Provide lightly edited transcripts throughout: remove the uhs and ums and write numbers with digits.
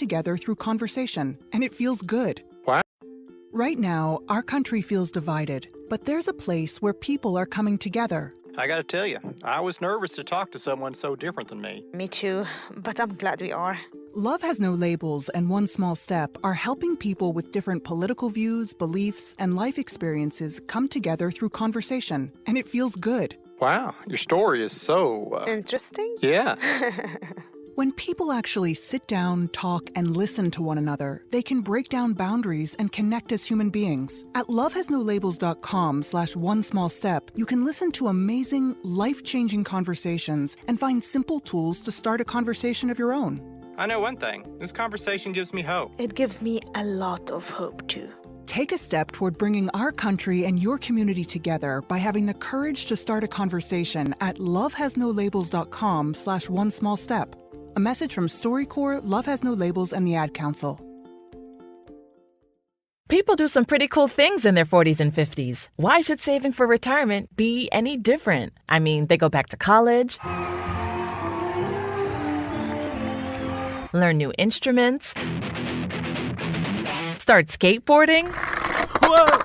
together through conversation, and it feels good. Wow. Right now, our country feels divided, but there's a place where people are coming together. I gotta tell you, I was nervous to talk to someone so different than me. Me too, but I'm glad we are. Love Has No Labels and One Small Step are helping people with different political views, beliefs, and life experiences come together through conversation, and it feels good. Wow, your story is so... Interesting? Yeah. When people actually sit down, talk, and listen to one another, they can break down boundaries and connect as human beings. At lovehasnolabels.com/onesmallstep, you can listen to amazing, life-changing conversations and find simple tools to start a conversation of your own. I know one thing. This conversation gives me hope. It gives me a lot of hope too. Take a step toward bringing our country and your community together by having the courage to start a conversation at lovehasnolabels.com/onesmallstep. A message from StoryCorps, Love Has No Labels, and the Ad Council. People do some pretty cool things in their 40s and 50s. Why should saving for retirement be any different? I mean, they go back to college, learn new instruments, start skateboarding. Whoa!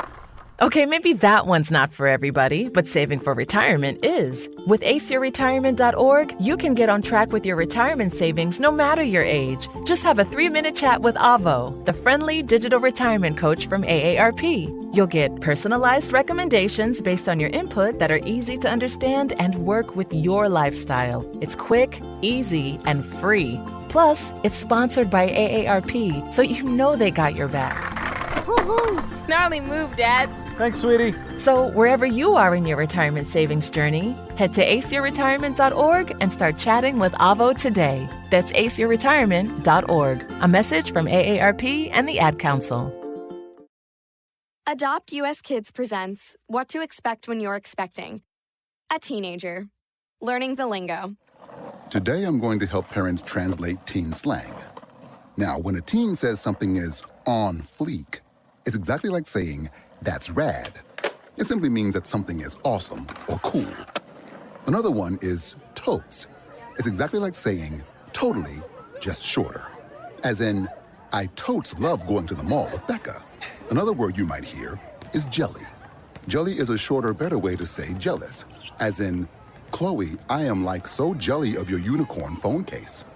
Okay, maybe that one's not for everybody, but saving for retirement is. With aceyourretirement.org, you can get on track with your retirement savings no matter your age. Just have a 3-minute chat with Avo, the friendly digital retirement coach from AARP. You'll get personalized recommendations based on your input that are easy to understand and work with your lifestyle. It's quick, easy, and free. Plus, it's sponsored by AARP, so you know they got your back. Gnarly move, Dad. Thanks, sweetie. So wherever you are in your retirement savings journey, head to aceyourretirement.org and start chatting with Avo today. That's aceyourretirement.org. A message from AARP and the Ad Council. Adopt US Kids presents What to Expect When You're Expecting. A teenager. Learning the lingo. Today I'm going to help parents translate teen slang. Now, when a teen says something is on fleek, it's exactly like saying, that's rad. It simply means that something is awesome or cool. Another one is totes. It's exactly like saying, totally, just shorter. As in, I totes love going to the mall with Becca. Another word you might hear is jelly. Jelly is a shorter, better way to say jealous. As in, Chloe, I am like so jelly of your unicorn phone case.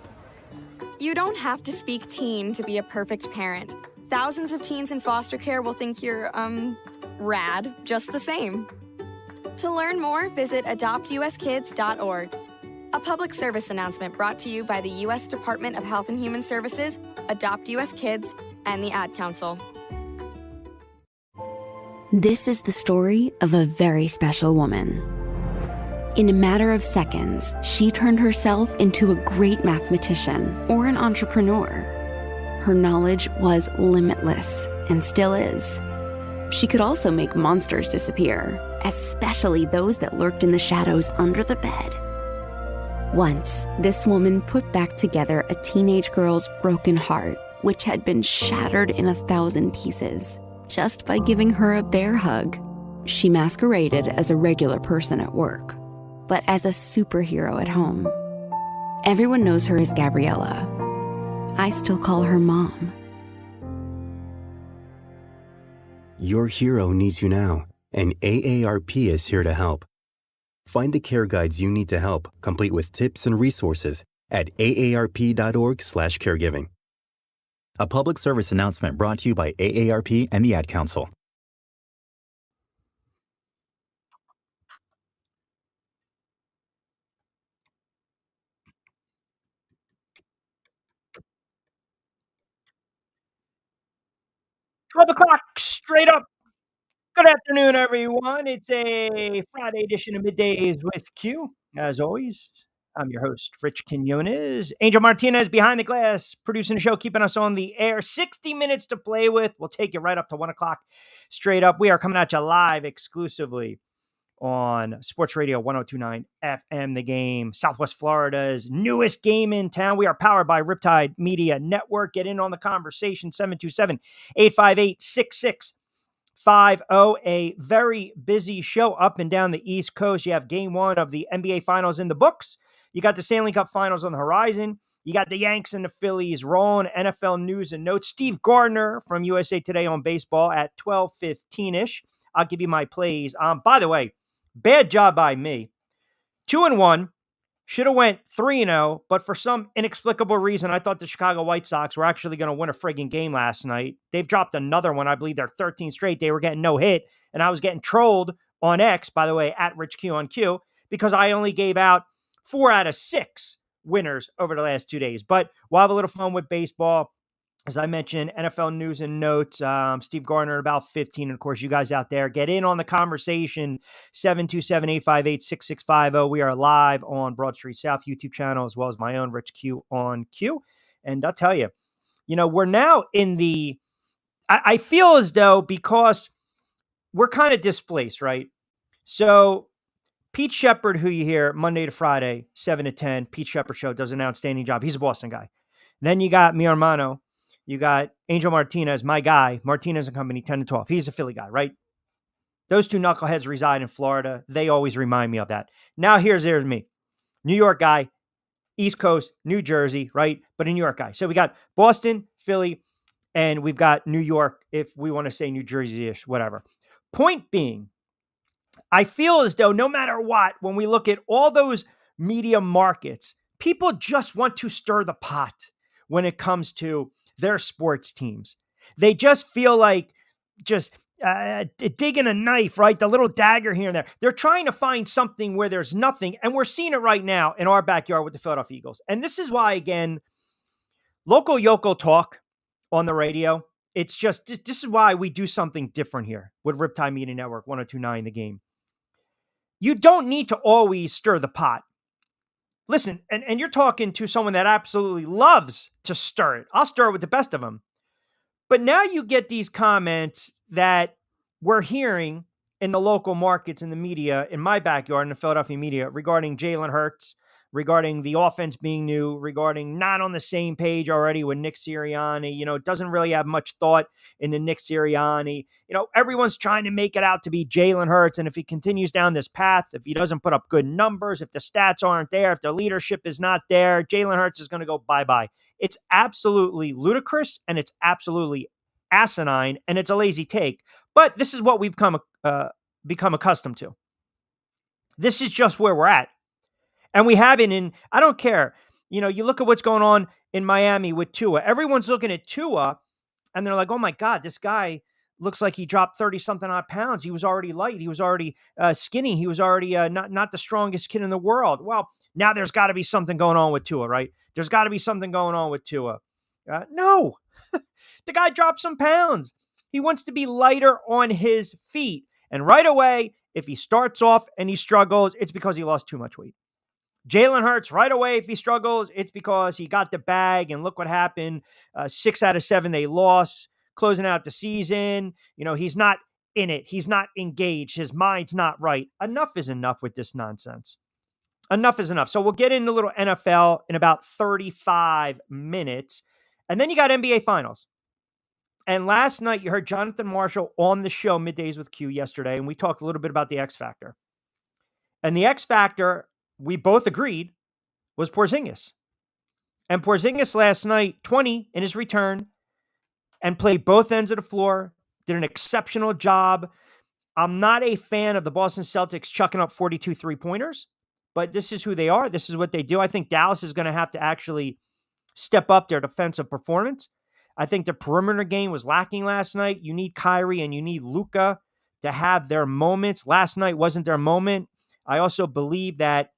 You don't have to speak teen to be a perfect parent. Thousands of teens in foster care will think you're, rad, just the same. To learn more, visit adoptuskids.org. A public service announcement brought to you by the U.S. Department of Health and Human Services, Adopt U.S. Kids, and the Ad Council. This is the story of a very special woman. In a matter of seconds, she turned herself into a great mathematician or an entrepreneur. Her knowledge was limitless and still is. She could also make monsters disappear, especially those that lurked in the shadows under the bed. Once, this woman put back together a teenage girl's broken heart, which had been shattered in 1,000 pieces, just by giving her a bear hug. She masqueraded as a regular person at work, but as a superhero at home. Everyone knows her as Gabriella. I still call her Mom. Your hero needs you now, and AARP is here to help. Find the care guides you need to help, complete with tips and resources at aarp.org/caregiving. A public service announcement brought to you by AARP and the Ad Council. $12 straight up. Good afternoon, everyone. It's a Friday edition of Middays with Q. As always, I'm your host, Rich Quinones. Angel Martinez behind the glass, producing the show, keeping us on the air. 60 minutes to play with. We'll take you right up to 1 o'clock straight up. We are coming at you live exclusively on Sports Radio 102.9 FM, The Game, Southwest Florida's newest game in town. We are powered by Riptide Media Network. Get in on the conversation, 727-858-6650. A very busy show up and down the East Coast. You have game one of the NBA Finals in the books. You got the Stanley Cup Finals on the horizon. You got the Yankees and the Phillies rolling, NFL news and notes. Steve Gardner from USA Today on baseball at 12:15-ish. I'll give you my plays. By the way, bad job by me. 2-1. Should have went 3-0, but for some inexplicable reason, I thought the Chicago White Sox were actually going to win a friggin' game last night. They've dropped another one. I believe they're 13 straight. They were getting no hit, and I was getting trolled on X, by the way, at Rich Q, because I only gave out 4 out of 6 winners over the last 2 days. But we'll have a little fun with baseball. As I mentioned, NFL news and notes, Steve Gardner at about 15. And of course, you guys out there, get in on the conversation, 727-858-6650. We are live on Broad Street South YouTube channel, as well as my own Rich Q on Q. And I'll tell you, we're now in I feel as though, because we're kind of displaced, right? So Pete Shepard, who you hear Monday to Friday, 7 to 10, Pete Shepard Show, does an outstanding job. He's a Boston guy. Then you got mi hermano. You got Angel Martinez, my guy, Martinez and Company, 10 to 12. He's a Philly guy, right? Those two knuckleheads reside in Florida. They always remind me of that. Now here's me. New York guy, East Coast, New Jersey, right? But a New York guy. So we got Boston, Philly, and we've got New York, if we want to say New Jersey-ish, whatever. Point being, I feel as though no matter what, when we look at all those media markets, people just want to stir the pot when it comes to their sports teams. They just feel like just digging a knife, right? The little dagger here and there. They're trying to find something where there's nothing. And we're seeing it right now in our backyard with the Philadelphia Eagles. And this is why, again, local yokel talk on the radio. It's just, this is why we do something different here with Riptide Media Network, 102.9 The Game. You don't need to always stir the pot. Listen, and you're talking to someone that absolutely loves to stir it. I'll stir it with the best of them. But now you get these comments that we're hearing in the local markets, in the media, in my backyard, in the Philadelphia media, regarding Jalen Hurts, regarding the offense being new, regarding not on the same page already with Nick Sirianni. Doesn't really have much thought in the Nick Sirianni. Everyone's trying to make it out to be Jalen Hurts. And if he continues down this path, if he doesn't put up good numbers, if the stats aren't there, if the leadership is not there, Jalen Hurts is going to go bye-bye. It's absolutely ludicrous, and it's absolutely asinine, and it's a lazy take. But this is what we've become accustomed to. This is just where we're at. And we haven't I don't care. You look at what's going on in Miami with Tua. Everyone's looking at Tua, and they're like, oh my God, this guy looks like he dropped 30-something odd pounds. He was already light. He was already skinny. He was already not the strongest kid in the world. Well, now there's got to be something going on with Tua, right? There's got to be something going on with Tua. No. The guy dropped some pounds. He wants to be lighter on his feet. And right away, if he starts off and he struggles, it's because he lost too much weight. Jalen Hurts, right away, if he struggles, it's because he got the bag, and look what happened. 6 out of 7 they lost, closing out the season. He's not in it. He's not engaged. His mind's not right. Enough is enough with this nonsense. Enough is enough. So we'll get into a little NFL in about 35 minutes. And then you got NBA Finals. And last night, you heard Jonathan Marshall on the show, Middays with Q, yesterday, and we talked a little bit about the X Factor. And the X Factor, we both agreed, was Porzingis. And Porzingis last night, 20 in his return, and played both ends of the floor, did an exceptional job. I'm not a fan of the Boston Celtics chucking up 42 three-pointers, but this is who they are. This is what they do. I think Dallas is going to have to actually step up their defensive performance. I think the perimeter game was lacking last night. You need Kyrie and you need Luka to have their moments. Last night wasn't their moment. I also believe that,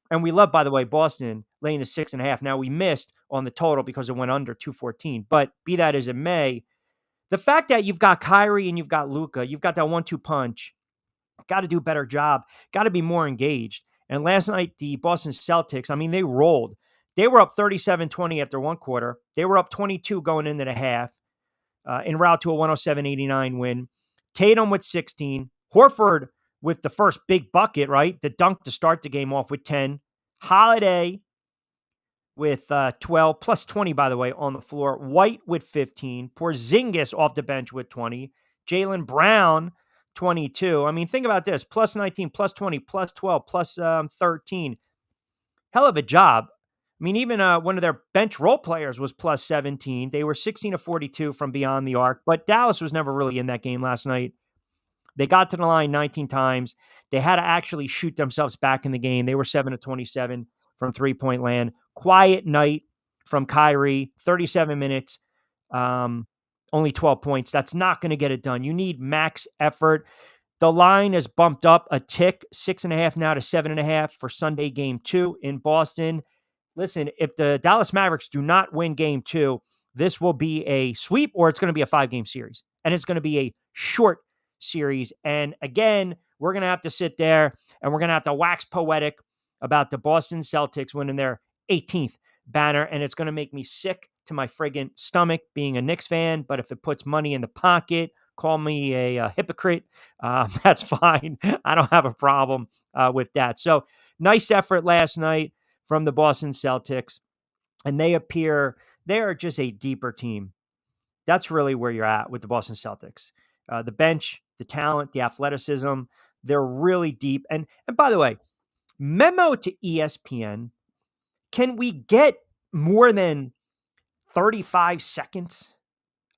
and we love, by the way, Boston laying the 6.5. Now, we missed on the total because it went under 214. But be that as it may, the fact that you've got Kyrie and you've got Luka, you've got that 1-2 punch, got to do a better job, got to be more engaged. And last night, the Boston Celtics, they rolled. They were up 37-20 after one quarter. They were up 22 going into the half, en route to a 107-89 win. Tatum with 16. Horford with the first big bucket, right? The dunk to start the game off with 10. Holiday with 12, plus 20, by the way, on the floor. White with 15. Porzingis off the bench with 20. Jaylen Brown, 22. Think about this. Plus 19, plus 20, plus 12, plus 13. Hell of a job. I mean, even one of their bench role players was plus 17. They were 16 of 42 from beyond the arc, but Dallas was never really in that game last night. They got to the line 19 times. They had to actually shoot themselves back in the game. They were 7 of 27 from three-point land. Quiet night from Kyrie, 37 minutes, only 12 points. That's not going to get it done. You need max effort. The line is bumped up a tick, 6.5 now to 7.5 for Sunday game 2 in Boston. Listen, if the Dallas Mavericks do not win game 2, this will be a sweep or it's going to be a 5-game series. And it's going to be a short series. And again, we're going to have to sit there and we're going to have to wax poetic about the Boston Celtics winning their 18th banner. And it's going to make me sick to my friggin' stomach being a Knicks fan. But if it puts money in the pocket, call me a hypocrite. That's fine. I don't have a problem with that. So nice effort last night from the Boston Celtics. And they are just a deeper team. That's really where you're at with the Boston Celtics. The bench, the talent, the athleticism, they're really deep. And by the way, memo to ESPN, can we get more than 35 seconds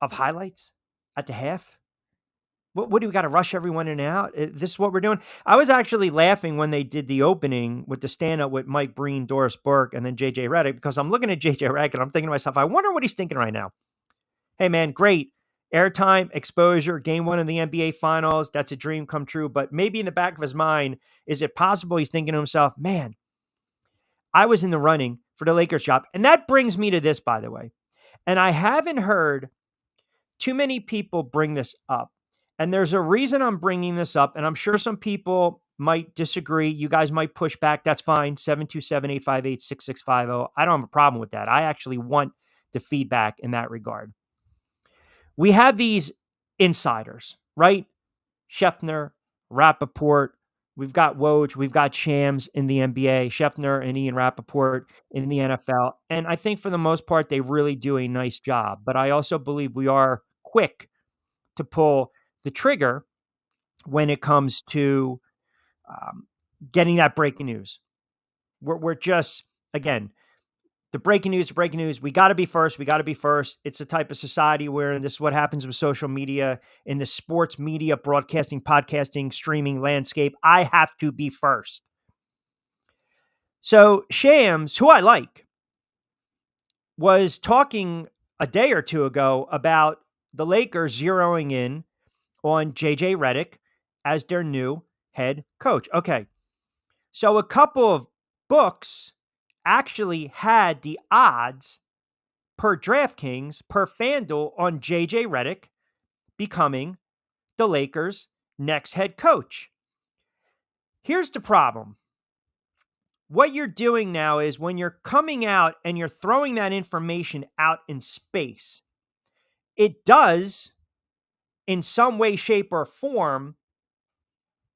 of highlights at the half? What do we got to rush everyone in and out? This is what we're doing. I was actually laughing when they did the opening with the stand-up with Mike Breen, Doris Burke, and then JJ Redick, because I'm looking at JJ Redick and I'm thinking to myself, I wonder what he's thinking right now. Hey, man, great. Airtime, exposure, game 1 of the NBA Finals. That's a dream come true. But maybe in the back of his mind, is it possible he's thinking to himself, man, I was in the running for the Lakers job. And that brings me to this, by the way. And I haven't heard too many people bring this up. And there's a reason I'm bringing this up. And I'm sure some people might disagree. You guys might push back. That's fine. 727-858-6650. I don't have a problem with that. I actually want the feedback in that regard. We have these insiders, right? Scheffner, Rappaport. We've got Woj. We've got Shams in the NBA, Scheffner and Ian Rappaport in the NFL. And I think for the most part, they really do a nice job. But I also believe we are quick to pull the trigger when it comes to getting that breaking news. We're just, again, the breaking news. We got to be first. It's the type of society we're in. This is what happens with social media in the sports media, broadcasting, podcasting, streaming landscape. I have to be first. So Shams, who I like, was talking a day or two ago about the Lakers zeroing in on JJ Redick as their new head coach. Okay. So a couple of books actually had the odds per DraftKings, per FanDuel on JJ Redick becoming the Lakers' next head coach. Here's the problem. What you're doing now is when you're coming out and you're throwing that information out in space, it does, in some way, shape, or form,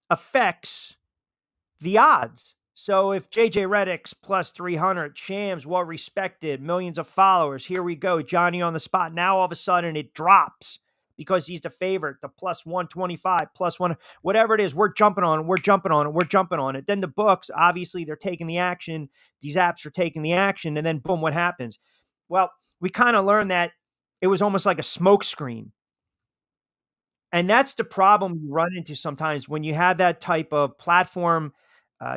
affects the odds. So if JJ Redick's plus 300, Shams, well respected, millions of followers, here we go, Johnny on the spot. Now all of a sudden it drops because he's the favorite, the plus 125, plus one, whatever it is, we're jumping on it. Then the books, obviously they're taking the action. These apps are taking the action. And then boom, what happens? Well, we kind of learned that it was almost like a smoke screen. And that's the problem you run into sometimes when you have that type of platform.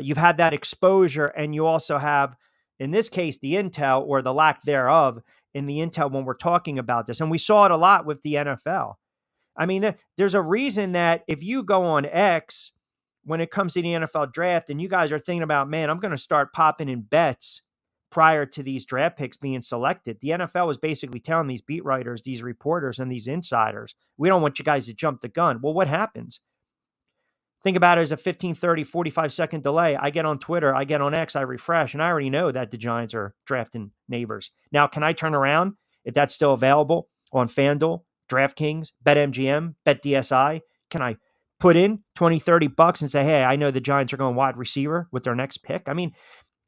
You've had that exposure, and you also have, in this case, the intel or the lack thereof in the intel when we're talking about this. And we saw it a lot with the NFL. I mean, there's a reason that if you go on X when it comes to the NFL draft and you guys are thinking about, man, I'm going to start popping in bets prior to these draft picks being selected. The NFL was basically telling these beat writers, these reporters, and these insiders, we don't want you guys to jump the gun. Well, what happens? Think about it as a 15, 30, 45-second delay. I get on Twitter, I get on X, I refresh, and I already know that the Giants are drafting neighbors. Now, can I turn around, if that's still available, on FanDuel, DraftKings, BetMGM, BetDSI? Can I put in 20, 30 bucks and say, hey, I know the Giants are going wide receiver with their next pick? I mean,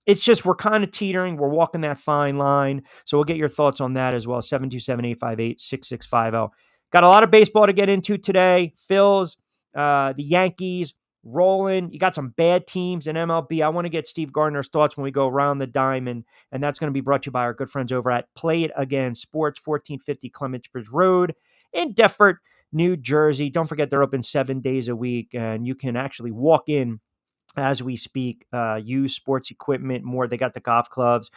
it's just we're kind of teetering. We're walking that fine line. So we'll get your thoughts on that as well. 727-858-6650. Got a lot of baseball to get into today. Phils, the Yankees, rolling. You got some bad teams in MLB. I want to get Steve Gardner's thoughts when we go around the diamond, and that's going to be brought to you by our good friends over at Play It Again Sports, 1450 Clements Bridge Road in Deptford, New Jersey. Don't forget they're open 7 days a week, and you can actually walk in as we speak, use sports equipment more. They got the golf clubs.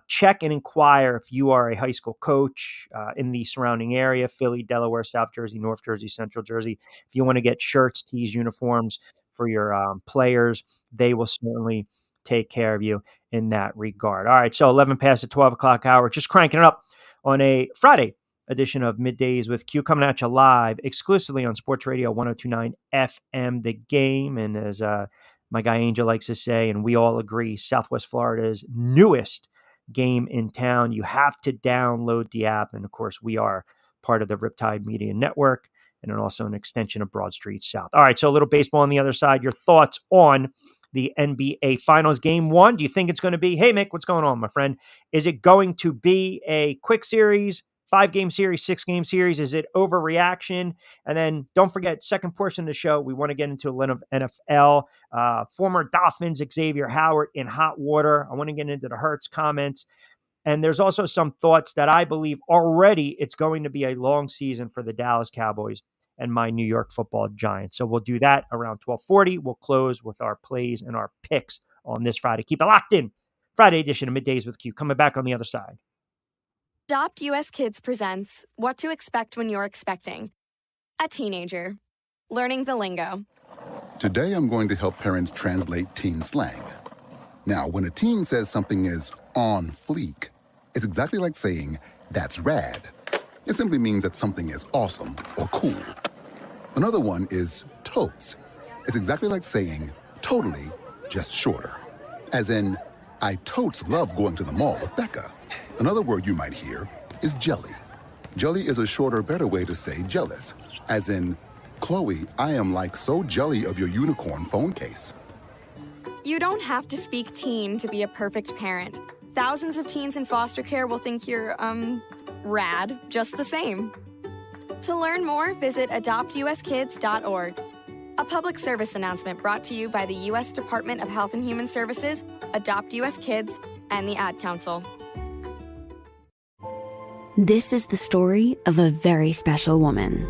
Check and inquire if you are a high school coach in the surrounding area, Philly, Delaware, South Jersey, North Jersey, Central Jersey. If you want to get shirts, tees, uniforms for your players, they will certainly take care of you in that regard. All right, so 11 past the 12 o'clock hour, just cranking it up on a Friday edition of Middays with Q, coming at you live exclusively on Sports Radio 102.9 FM, The Game. And as my guy Angel likes to say, and we all agree, Southwest Florida's newest game in town. You have to download the app. And of course, we are part of the Riptide Media Network and then also an extension of Broad Street South. All right, so a little baseball on the other side. Your thoughts on the NBA Finals Game 1. Do you think it's going to be, hey, Mick, what's going on, my friend? Is it going to be a quick series, 5-game series, 6-game series? Is it overreaction? And then don't forget, second portion of the show, we want to get into a little NFL. Former Dolphins Xavier Howard in hot water. I want to get into the Hurts comments. And there's also some thoughts that I believe already it's going to be a long season for the Dallas Cowboys and my New York Football Giants. So we'll do that around 12:40. We'll close with our plays and our picks on this Friday. Keep it locked in. Friday edition of Middays with Q. Coming back on the other side. Adopt US Kids presents What to Expect When You're Expecting. A teenager. Learning the lingo. Today I'm going to help parents translate teen slang. Now, when a teen says something is on fleek, it's exactly like saying, that's rad. It simply means that something is awesome or cool. Another one is totes. It's exactly like saying, totally, just shorter. As in, I totes love going to the mall with Becca. Another word you might hear is jelly. Jelly is a shorter, better way to say jealous. As in, Chloe, I am like so jelly of your unicorn phone case. You don't have to speak teen to be a perfect parent. Thousands of teens in foster care will think you're, rad just the same. To learn more, visit adoptuskids.org. A public service announcement brought to you by the U.S. Department of Health and Human Services, Adopt U.S. Kids, and the Ad Council. This is the story of a very special woman.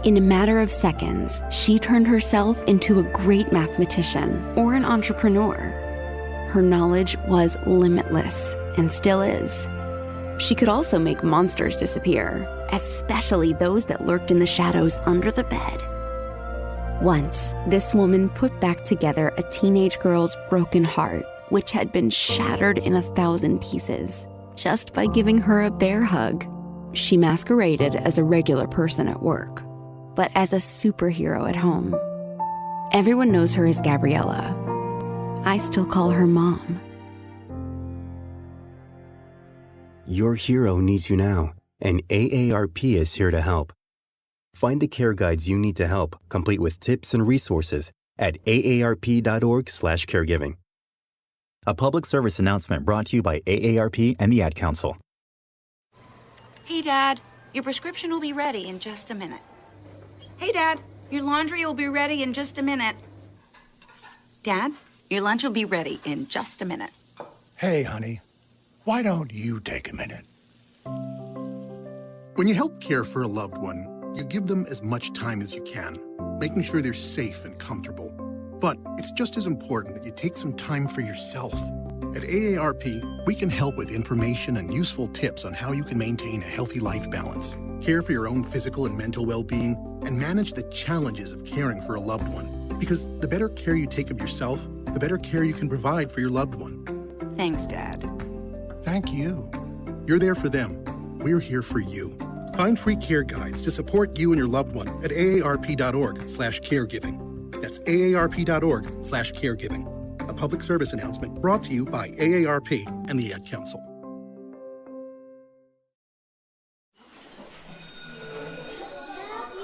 In a matter of seconds, she turned herself into a great mathematician or an entrepreneur. Her knowledge was limitless and still is. She could also make monsters disappear, especially those that lurked in the shadows under the bed. Once, this woman put back together a teenage girl's broken heart, which had been shattered in 1,000 pieces, just by giving her a bear hug. She masqueraded as a regular person at work, but as a superhero at home. Everyone knows her as Gabriella. I still call her Mom. Your hero needs you now, and AARP is here to help. Find the care guides you need to help, complete with tips and resources at aarp.org/caregiving. A public service announcement brought to you by AARP and the Ad Council. Hey, Dad, your prescription will be ready in just a minute. Hey, Dad, your laundry will be ready in just a minute. Dad, your lunch will be ready in just a minute. Hey, honey, why don't you take a minute? When you help care for a loved one, you give them as much time as you can, making sure they're safe and comfortable. But it's just as important that you take some time for yourself. At AARP, we can help with information and useful tips on how you can maintain a healthy life balance, care for your own physical and mental well-being, and manage the challenges of caring for a loved one. Because the better care you take of yourself, the better care you can provide for your loved one. Thanks, Dad. Thank you. You're there for them. We're here for you. Find free care guides to support you and your loved one at aarp.org/caregiving. That's aarp.org/caregiving. A public service announcement brought to you by AARP and the Ad Council.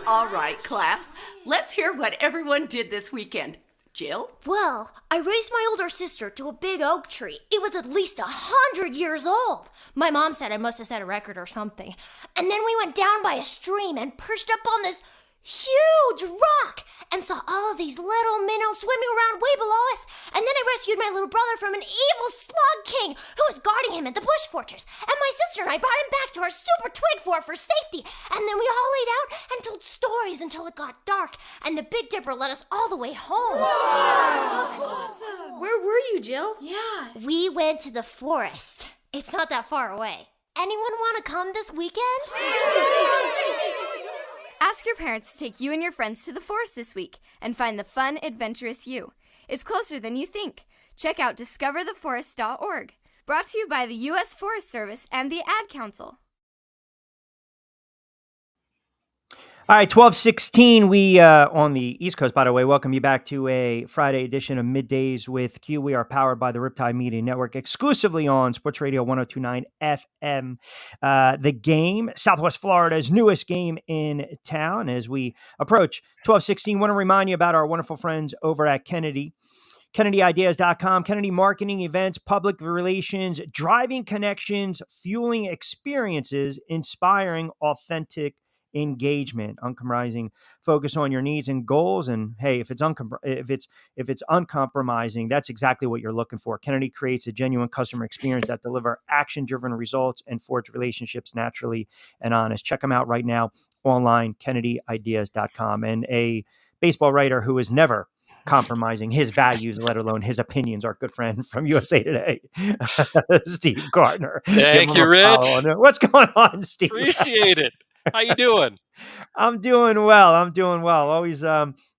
All right, class, let's hear what everyone did this weekend. Jill? Well, I raised my older sister to a big oak tree. It was at least 100 years old. My mom said I must have set a record or something. And then we went down by a stream and perched up on this huge rock and saw all of these little minnows swimming around way below us. And then I rescued my little brother from an evil slug king who was guarding him at the bush fortress. And my sister and I brought him back to our super twig fort for safety. And then we all laid out and told stories until it got dark. And the Big Dipper led us all the way home. Wow. Awesome. Where were you, Jill? Yeah. We went to the forest. It's not that far away. Anyone want to come this weekend? Ask your parents to take you and your friends to the forest this week and find the fun, adventurous you. It's closer than you think. Check out discovertheforest.org. Brought to you by the U.S. Forest Service and the Ad Council. All right, 12:16. We on the East Coast, by the way, welcome you back to a Friday edition of Middays with Q. We are powered by the Riptide Media Network, exclusively on Sports Radio 102.9 FM. The Game, Southwest Florida's newest game in town. As we approach 12:16, want to remind you about our wonderful friends over at Kennedy. KennedyIdeas.com, Kennedy Marketing, Events, Public Relations, driving connections, fueling experiences, inspiring authentic engagement, uncompromising focus on your needs and goals. And hey, if it's uncompromising, that's exactly what you're looking for. Kennedy creates a genuine customer experience that deliver action-driven results and forge relationships naturally and honest. Check them out right now online, KennedyIdeas.com. And a baseball writer who is never compromising his values, let alone his opinions, our good friend from USA Today, Steve Gardner. Thank you, Rich. What's going on, Steve? Appreciate it. How you doing? I'm doing well. Always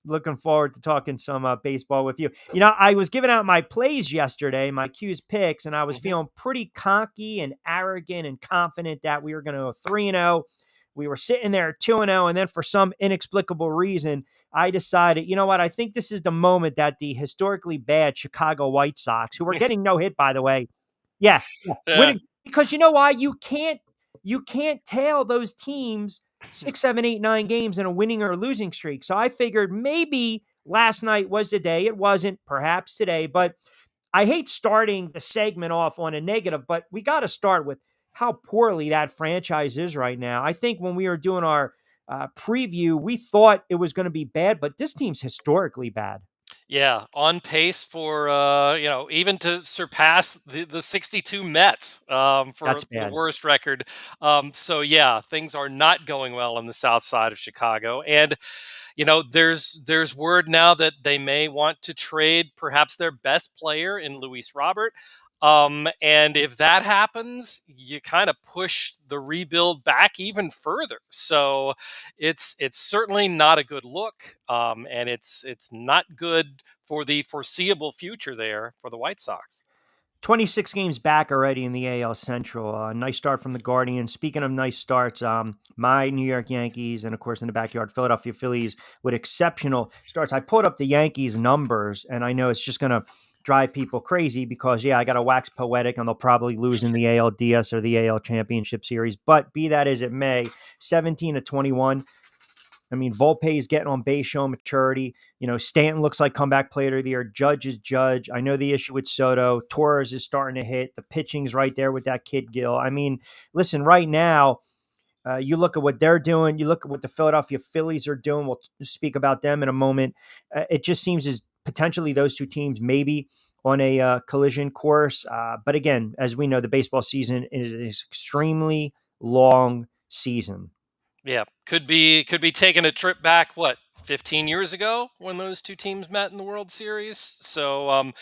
looking forward to talking some baseball with you. You know, I was giving out my plays yesterday, my Q's picks, and I was feeling pretty cocky and arrogant and confident that we were going to go 3-0. We were sitting there 2-0, and then for some inexplicable reason, I decided, you know what? I think this is the moment that the historically bad Chicago White Sox, who are getting no hit, by the way, winning, because you know why? You can't tail those teams 6, 7, 8, 9 games in a winning or losing streak. So I figured maybe last night was the day. It wasn't, perhaps today, but I hate starting the segment off on a negative, but we got to start with how poorly that franchise is right now. I think when we were doing our preview, we thought it was going to be bad, but this team's historically bad. Yeah, on pace for even to surpass the 62 Mets for the worst record. So yeah, things are not going well on the south side of Chicago, and there's word now that they may want to trade perhaps their best player in Luis Robert. And if that happens, you kind of push the rebuild back even further. So it's certainly not a good look. And it's not good for the foreseeable future there for the White Sox. 26 games back already in the AL Central. Nice start from the Guardians. Speaking of nice starts, my New York Yankees and, of course, in the backyard, Philadelphia Phillies with exceptional starts. I pulled up the Yankees numbers, and I know it's just going to drive people crazy because, I got to wax poetic, and they'll probably lose in the ALDS or the AL Championship Series. But be that as it may, 17-21. I mean, Volpe is getting on base, showing maturity. Stanton looks like comeback player of the year. Judge is Judge. I know the issue with Soto. Torres is starting to hit. The pitching's right there with that kid Gill. I mean, listen, right now, you look at what they're doing. You look at what the Philadelphia Phillies are doing. We'll speak about them in a moment. It just seems as potentially those two teams maybe on a collision course. But again, as we know, the baseball season is an extremely long season. Yeah, could be taking a trip back, 15 years ago when those two teams met in the World Series. So,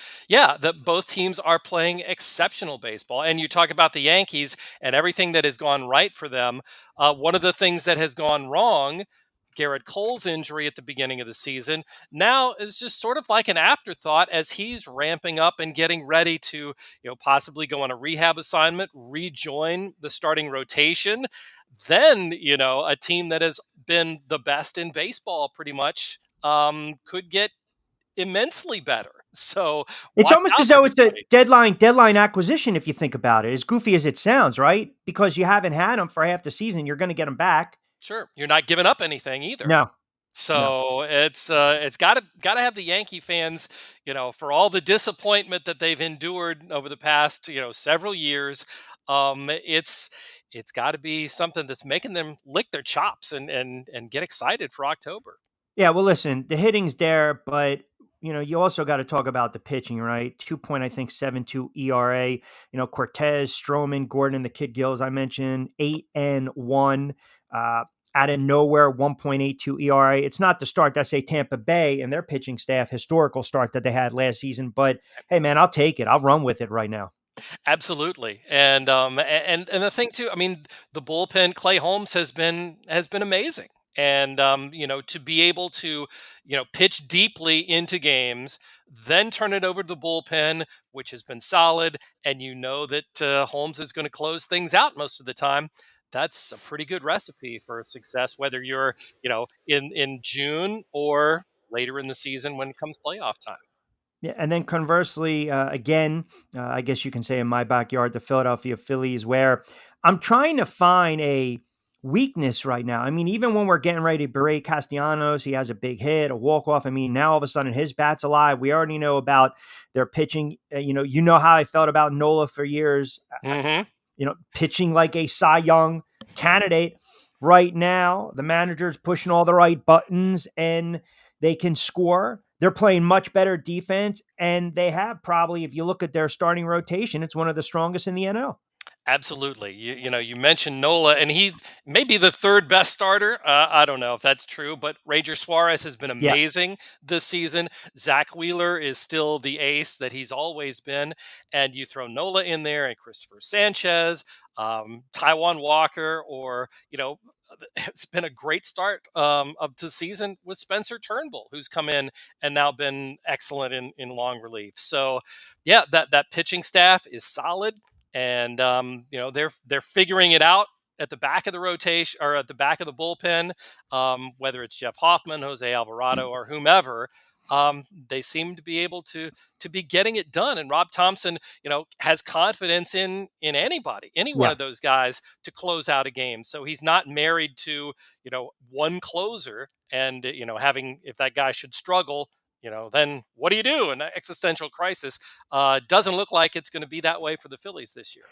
both teams are playing exceptional baseball. And you talk about the Yankees and everything that has gone right for them. One of the things that has gone wrong, Garrett Cole's injury at the beginning of the season, now is just sort of like an afterthought as he's ramping up and getting ready to, possibly go on a rehab assignment, rejoin the starting rotation. Then, a team that has been the best in baseball pretty much could get immensely better. So it's almost as though it's a deadline acquisition, if you think about it, as goofy as it sounds, right? Because you haven't had them for half the season, you're going to get them back. Sure. You're not giving up anything either. No. So it's got to have the Yankee fans, for all the disappointment that they've endured over the past, several years. it's got to be something that's making them lick their chops and get excited for October. Yeah, well, listen, the hitting's there, but you also got to talk about the pitching, right? 2.72 ERA. Cortez, Stroman, Gordon, the kid Gills I mentioned, 8-1. Out of nowhere, 1.82 ERA. It's not the start that's a Tampa Bay and their pitching staff historical start that they had last season, but hey, man, I'll take it. I'll run with it right now. Absolutely, and the thing too. I mean, the bullpen. Clay Holmes has been amazing, and to be able to pitch deeply into games, then turn it over to the bullpen, which has been solid, and that Holmes is going to close things out most of the time. That's a pretty good recipe for success, whether you're in June or later in the season when it comes playoff time. Yeah, and then conversely, again, I guess you can say in my backyard, the Philadelphia Phillies, where I'm trying to find a weakness right now. I mean, even when we're getting ready to berate Castellanos, he has a big hit, a walk off. I mean, now all of a sudden his bat's alive. We already know about their pitching. You know how I felt about Nola for years. Pitching like a Cy Young candidate. Right now, the manager's pushing all the right buttons and they can score. They're playing much better defense, and they have probably, if you look at their starting rotation, it's one of the strongest in the NL. Absolutely. You mentioned Nola, and he's maybe the third best starter. I don't know if that's true, but Ranger Suarez has been Yeah. amazing this season. Zach Wheeler is still the ace that he's always been. And you throw Nola in there and Christopher Sanchez, Taiwan Walker, or, it's been a great start of the season with Spencer Turnbull, who's come in and now been excellent in long relief. So, yeah, that pitching staff is solid. And they're figuring it out at the back of the rotation or at the back of the bullpen, whether it's Jeff Hoffman, Jose Alvarado, or whomever. They seem to be able to be getting it done. And Rob Thompson, has confidence in anybody, any one Yeah. of those guys to close out a game. So he's not married to one closer. And having if that guy should struggle, then what do you do? An existential crisis. Doesn't look like it's going to be that way for the Phillies this year.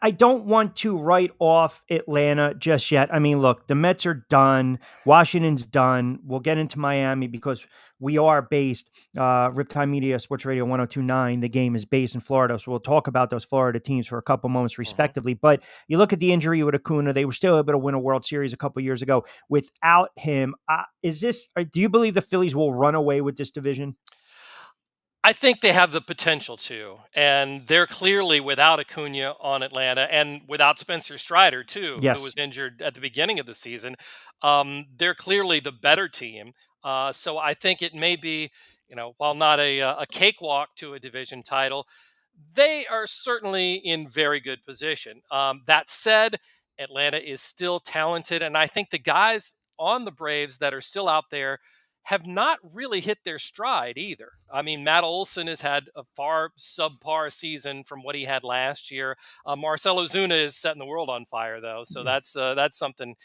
I don't want to write off Atlanta just yet. I mean, look, the Mets are done. Washington's done. We'll get into Miami because we are based, Riptide Media, Sports Radio 102.9. The game is based in Florida. So we'll talk about those Florida teams for a couple moments respectively. But you look at the injury with Acuna, they were still able to win a World Series a couple years ago. Without him, do you believe the Phillies will run away with this division? I think they have the potential to, and they're clearly without Acuna on Atlanta and without Spencer Strider too, Yes. who was injured at the beginning of the season. They're clearly the better team. So I think it may be, while not a cakewalk to a division title, they are certainly in very good position. That said, Atlanta is still talented, and I think the guys on the Braves that are still out there have not really hit their stride either. I mean, Matt Olson has had a far subpar season from what he had last year. Marcell Ozuna is setting the world on fire, though, so that's something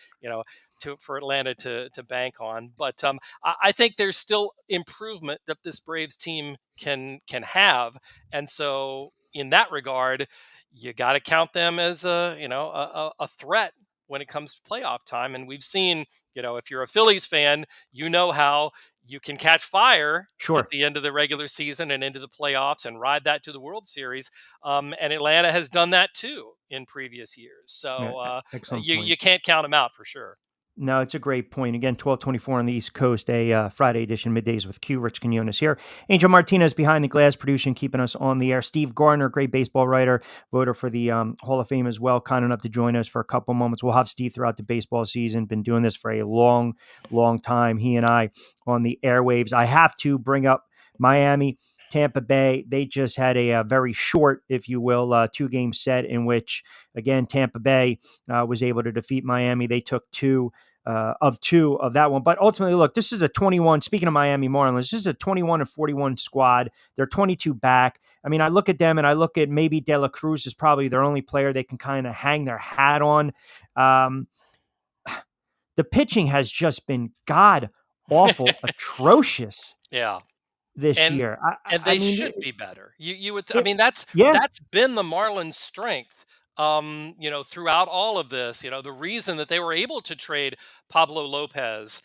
for Atlanta to bank on. But I think there's still improvement that this Braves team can have, and so in that regard, you got to count them as a threat when it comes to playoff time. And we've seen, if you're a Phillies fan, how you can catch fire Sure. at the end of the regular season and into the playoffs and ride that to the World Series. And Atlanta has done that too in previous years. So excellent point. you can't count them out for sure. No, it's a great point. Again, 12:24 on the East Coast, a Friday edition, Middays with Q. Rich Quinones here. Angel Martinez behind the glass, producing, keeping us on the air. Steve Gardner, great baseball writer, voter for the Hall of Fame as well, kind enough to join us for a couple moments. We'll have Steve throughout the baseball season. Been doing this for a long, long time. He and I on the airwaves. I have to bring up Miami. Tampa Bay, they just had a very short, if you will, 2-game set in which, again, Tampa Bay was able to defeat Miami. They took two of that one. But ultimately, look, this is a 21, speaking of Miami Marlins, this is a 21-41 squad. They're 22 back. I mean, I look at them and I look at maybe De La Cruz is probably their only player they can kind of hang their hat on. The pitching has just been god-awful, atrocious. Yeah. This year. And they should be better. You would, Yeah. that's been the Marlins' strength throughout all of this, the reason that they were able to trade Pablo Lopez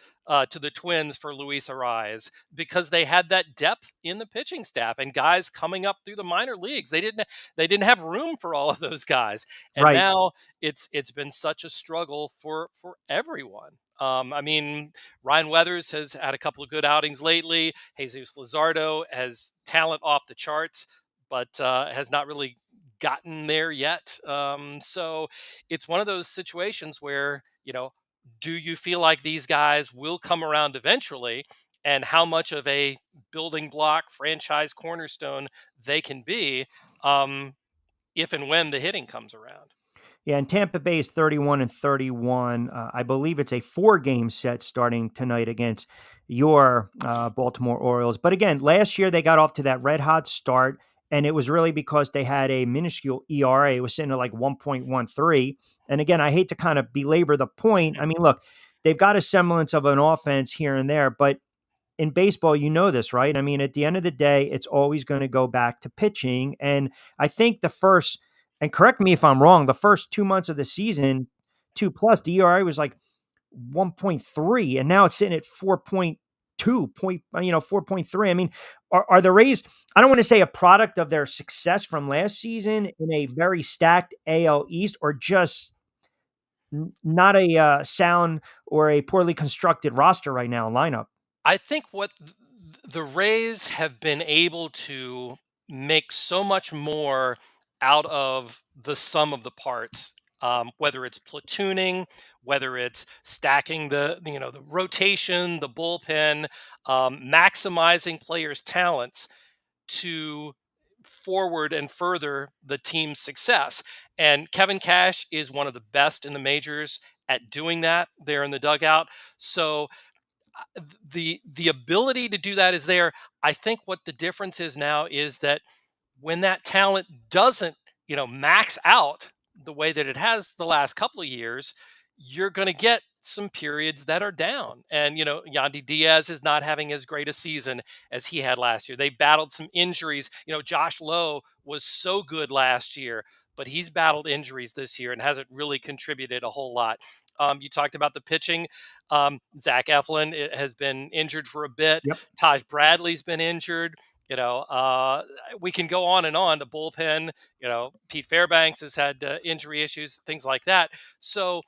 to the Twins for Luis Ariz, because they had that depth in the pitching staff and guys coming up through the minor leagues. They didn't have room for all of those guys, and Right. now it's been such a struggle for everyone. I mean, Ryan Weathers has had a couple of good outings lately. Jesus Luzardo has talent off the charts, but has not really gotten there yet. So it's one of those situations where, do you feel like these guys will come around eventually, and how much of a building block, franchise cornerstone they can be, if and when the hitting comes around? Yeah, and Tampa Bay is 31-31. I believe it's a 4-game set starting tonight against your Baltimore Orioles. But again, last year they got off to that red hot start, and it was really because they had a minuscule ERA. It was sitting at like 1.13. And again, I hate to kind of belabor the point. I mean, look, they've got a semblance of an offense here and there, but in baseball, you know this, right? I mean, at the end of the day, it's always going to go back to pitching. And I think and correct me if I'm wrong, the first 2 months of the season, 2+, the ERA was like 1.3, and now it's sitting at 4.2, 4.3. I mean, are the Rays, I don't want to say a product of their success from last season in a very stacked AL East, or just not a sound or a poorly constructed roster right now, lineup? I think what the Rays have been able to make so much more out of the sum of the parts, whether it's platooning, whether it's stacking the rotation, the bullpen, maximizing players' talents to forward and further the team's success. And Kevin Cash is one of the best in the majors at doing that there in the dugout. So the ability to do that is there. I think what the difference is now is that when that talent doesn't, max out the way that it has the last couple of years, you're going to get some periods that are down. And, Yandy Diaz is not having as great a season as he had last year. They battled some injuries. Josh Lowe was so good last year, but he's battled injuries this year and hasn't really contributed a whole lot. You talked about the pitching. Zach Eflin has been injured for a bit. Yep. Taj Bradley's been injured. We can go on and on. The bullpen, Pete Fairbanks has had injury issues, things like that. So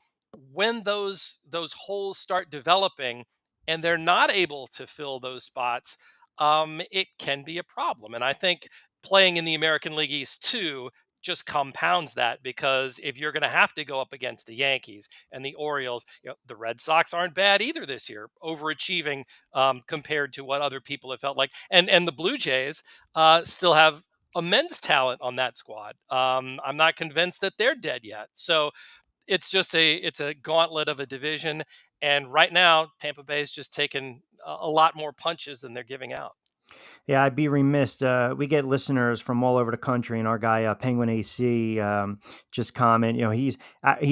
when those holes start developing and they're not able to fill those spots, it can be a problem. And I think playing in the American League East too just compounds that, because if you're going to have to go up against the Yankees and the Orioles, the Red Sox aren't bad either this year, overachieving compared to what other people have felt like, and the Blue Jays still have immense talent on that squad. I'm not convinced that they're dead yet. So it's just it's a gauntlet of a division, and right now Tampa Bay is just taking a lot more punches than they're giving out. Yeah, I'd be remiss. We get listeners from all over the country, and our guy Penguin AC just comment. He's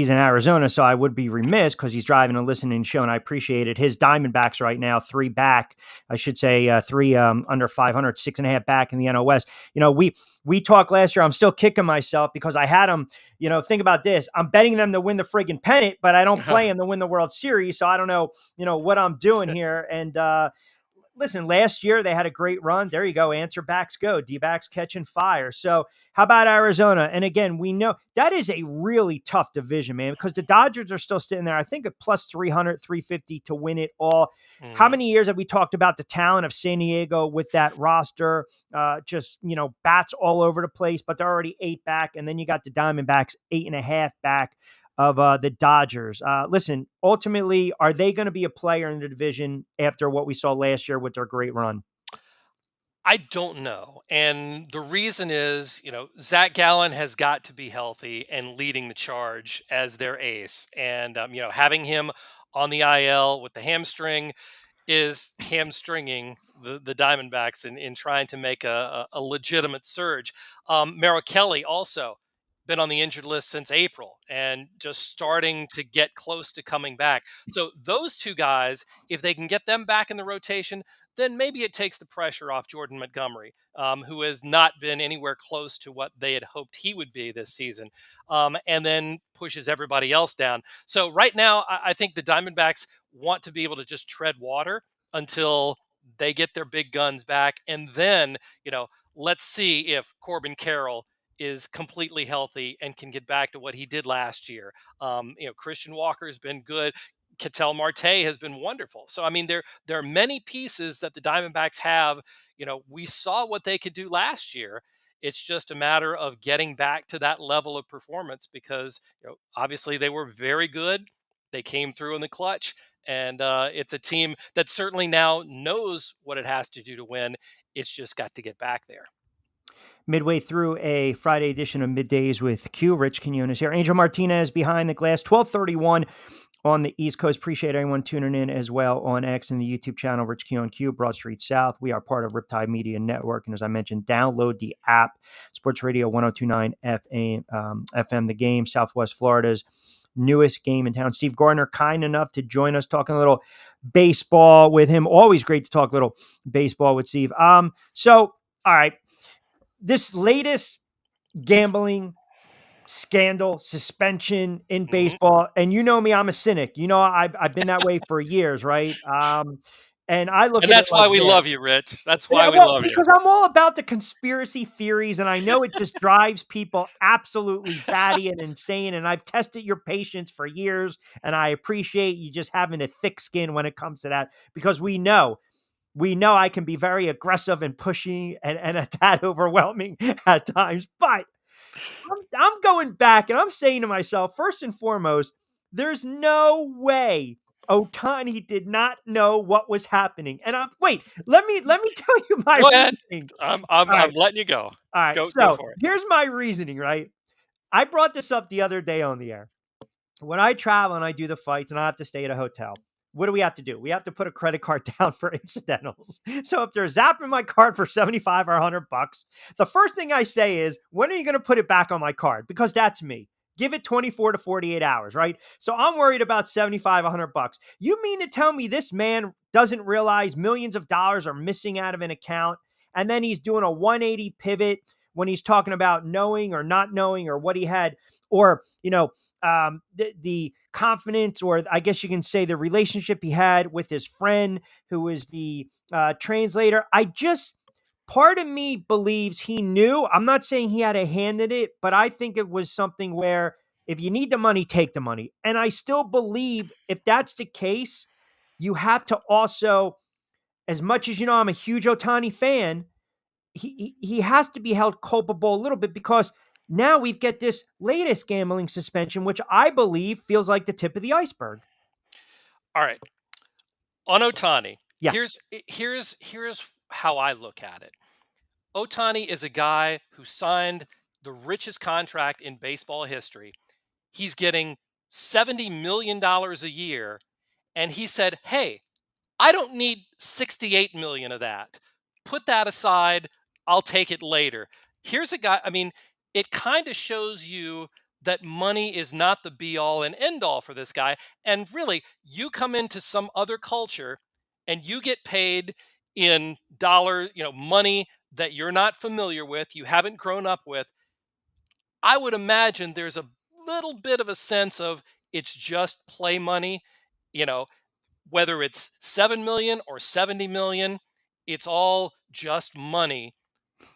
in Arizona, so I would be remiss because he's driving and listening show, and I appreciate it. His Diamondbacks right now 3 back, I should say 3 under 500, 6.5 back in the NL West. We talked last year. I'm still kicking myself because I had them. Think about this. I'm betting them to win the friggin' pennant, but I don't play them to win the World Series, so I don't know. What I'm doing here, and. Listen, last year they had a great run. There you go. Answer backs go. D-backs catching fire. So how about Arizona? And again, we know that is a really tough division, man, because the Dodgers are still sitting there, I think, at plus 300, 350 to win it all. How many years have we talked about the talent of San Diego with that roster? Just, bats all over the place, but they're already 8 back. And then you got the Diamondbacks 8.5 back of the Dodgers. Listen, ultimately, are they going to be a player in the division after what we saw last year with their great run? I don't know. And the reason is, Zach Gallen has got to be healthy and leading the charge as their ace. And, having him on the IL with the hamstring is hamstringing the Diamondbacks in trying to make a legitimate surge. Merrill Kelly also been on the injured list since April and just starting to get close to coming back. So those two guys, if they can get them back in the rotation, then maybe it takes the pressure off Jordan Montgomery, who has not been anywhere close to what they had hoped he would be this season, and then pushes everybody else down. So right now, I think the Diamondbacks want to be able to just tread water until they get their big guns back. And then, let's see if Corbin Carroll is completely healthy and can get back to what he did last year. Christian Walker has been good. Ketel Marte has been wonderful. So, I mean, there are many pieces that the Diamondbacks have. We saw what they could do last year. It's just a matter of getting back to that level of performance because, obviously they were very good. They came through in the clutch, and it's a team that certainly now knows what it has to do to win. It's just got to get back there. Midway through a Friday edition of Middays with Q. Rich Quinones here. Angel Martinez behind the glass, 12:31 on the East Coast. Appreciate everyone tuning in as well on X and the YouTube channel, Rich Q on Q, Broad Street South. We are part of Riptide Media Network. And as I mentioned, download the app, Sports Radio 102.9 FM, The Game, Southwest Florida's newest game in town. Steve Gardner, kind enough to join us, talking a little baseball with him. Always great to talk a little baseball with Steve. So, all right. This latest gambling scandal, suspension in baseball, and you know me, I'm a cynic. I've been that way for years, right? And I look and at that's it why like we this. love you, Rich. That's why we love you. Because I'm all about the conspiracy theories, and I know it just drives people absolutely batty and insane. And I've tested your patience for years, and I appreciate you just having a thick skin when it comes to that, because we know I can be very aggressive and pushy and a tad overwhelming at times, but I'm going back and I'm saying to myself, first and foremost, there's no way Ohtani did not know what was happening. And let me tell you my Go ahead. reasoning. I'm letting you go. All right. Go for it. Here's my reasoning, right? I brought this up the other day on the air. When I travel and I do the fights and I have to stay at a hotel, what do? We have to put a credit card down for incidentals. So if they're zapping my card for $75 or $100, the first thing I say is, when are you going to put it back on my card? Because that's me. Give it 24 to 48 hours, right? So I'm worried about $75, $100. You mean to tell me this man doesn't realize millions of dollars are missing out of an account, and then he's doing a 180 pivot when he's talking about knowing or not knowing, or what he had, or, the confidence, or I guess you can say the relationship he had with his friend who was the translator. Part of me believes he knew. I'm not saying he had a hand in it, but I think it was something where if you need the money, take the money. And I still believe if that's the case, you have to also, as much as I'm a huge Ohtani fan, he has to be held culpable a little bit, because now we've got this latest gambling suspension, which I believe feels like the tip of the iceberg. All right. On Ohtani, yeah. here's how I look at it. Ohtani is a guy who signed the richest contract in baseball history. He's getting $70 million a year, and he said, hey, I don't need 68 million of that. Put that aside. I'll take it later. Here's a guy. I mean, it kind of shows you that money is not the be all and end all for this guy. And really, you come into some other culture and you get paid in dollars, money that you're not familiar with, you haven't grown up with. I would imagine there's a little bit of a sense of it's just play money, whether it's 7 million or 70 million, it's all just money.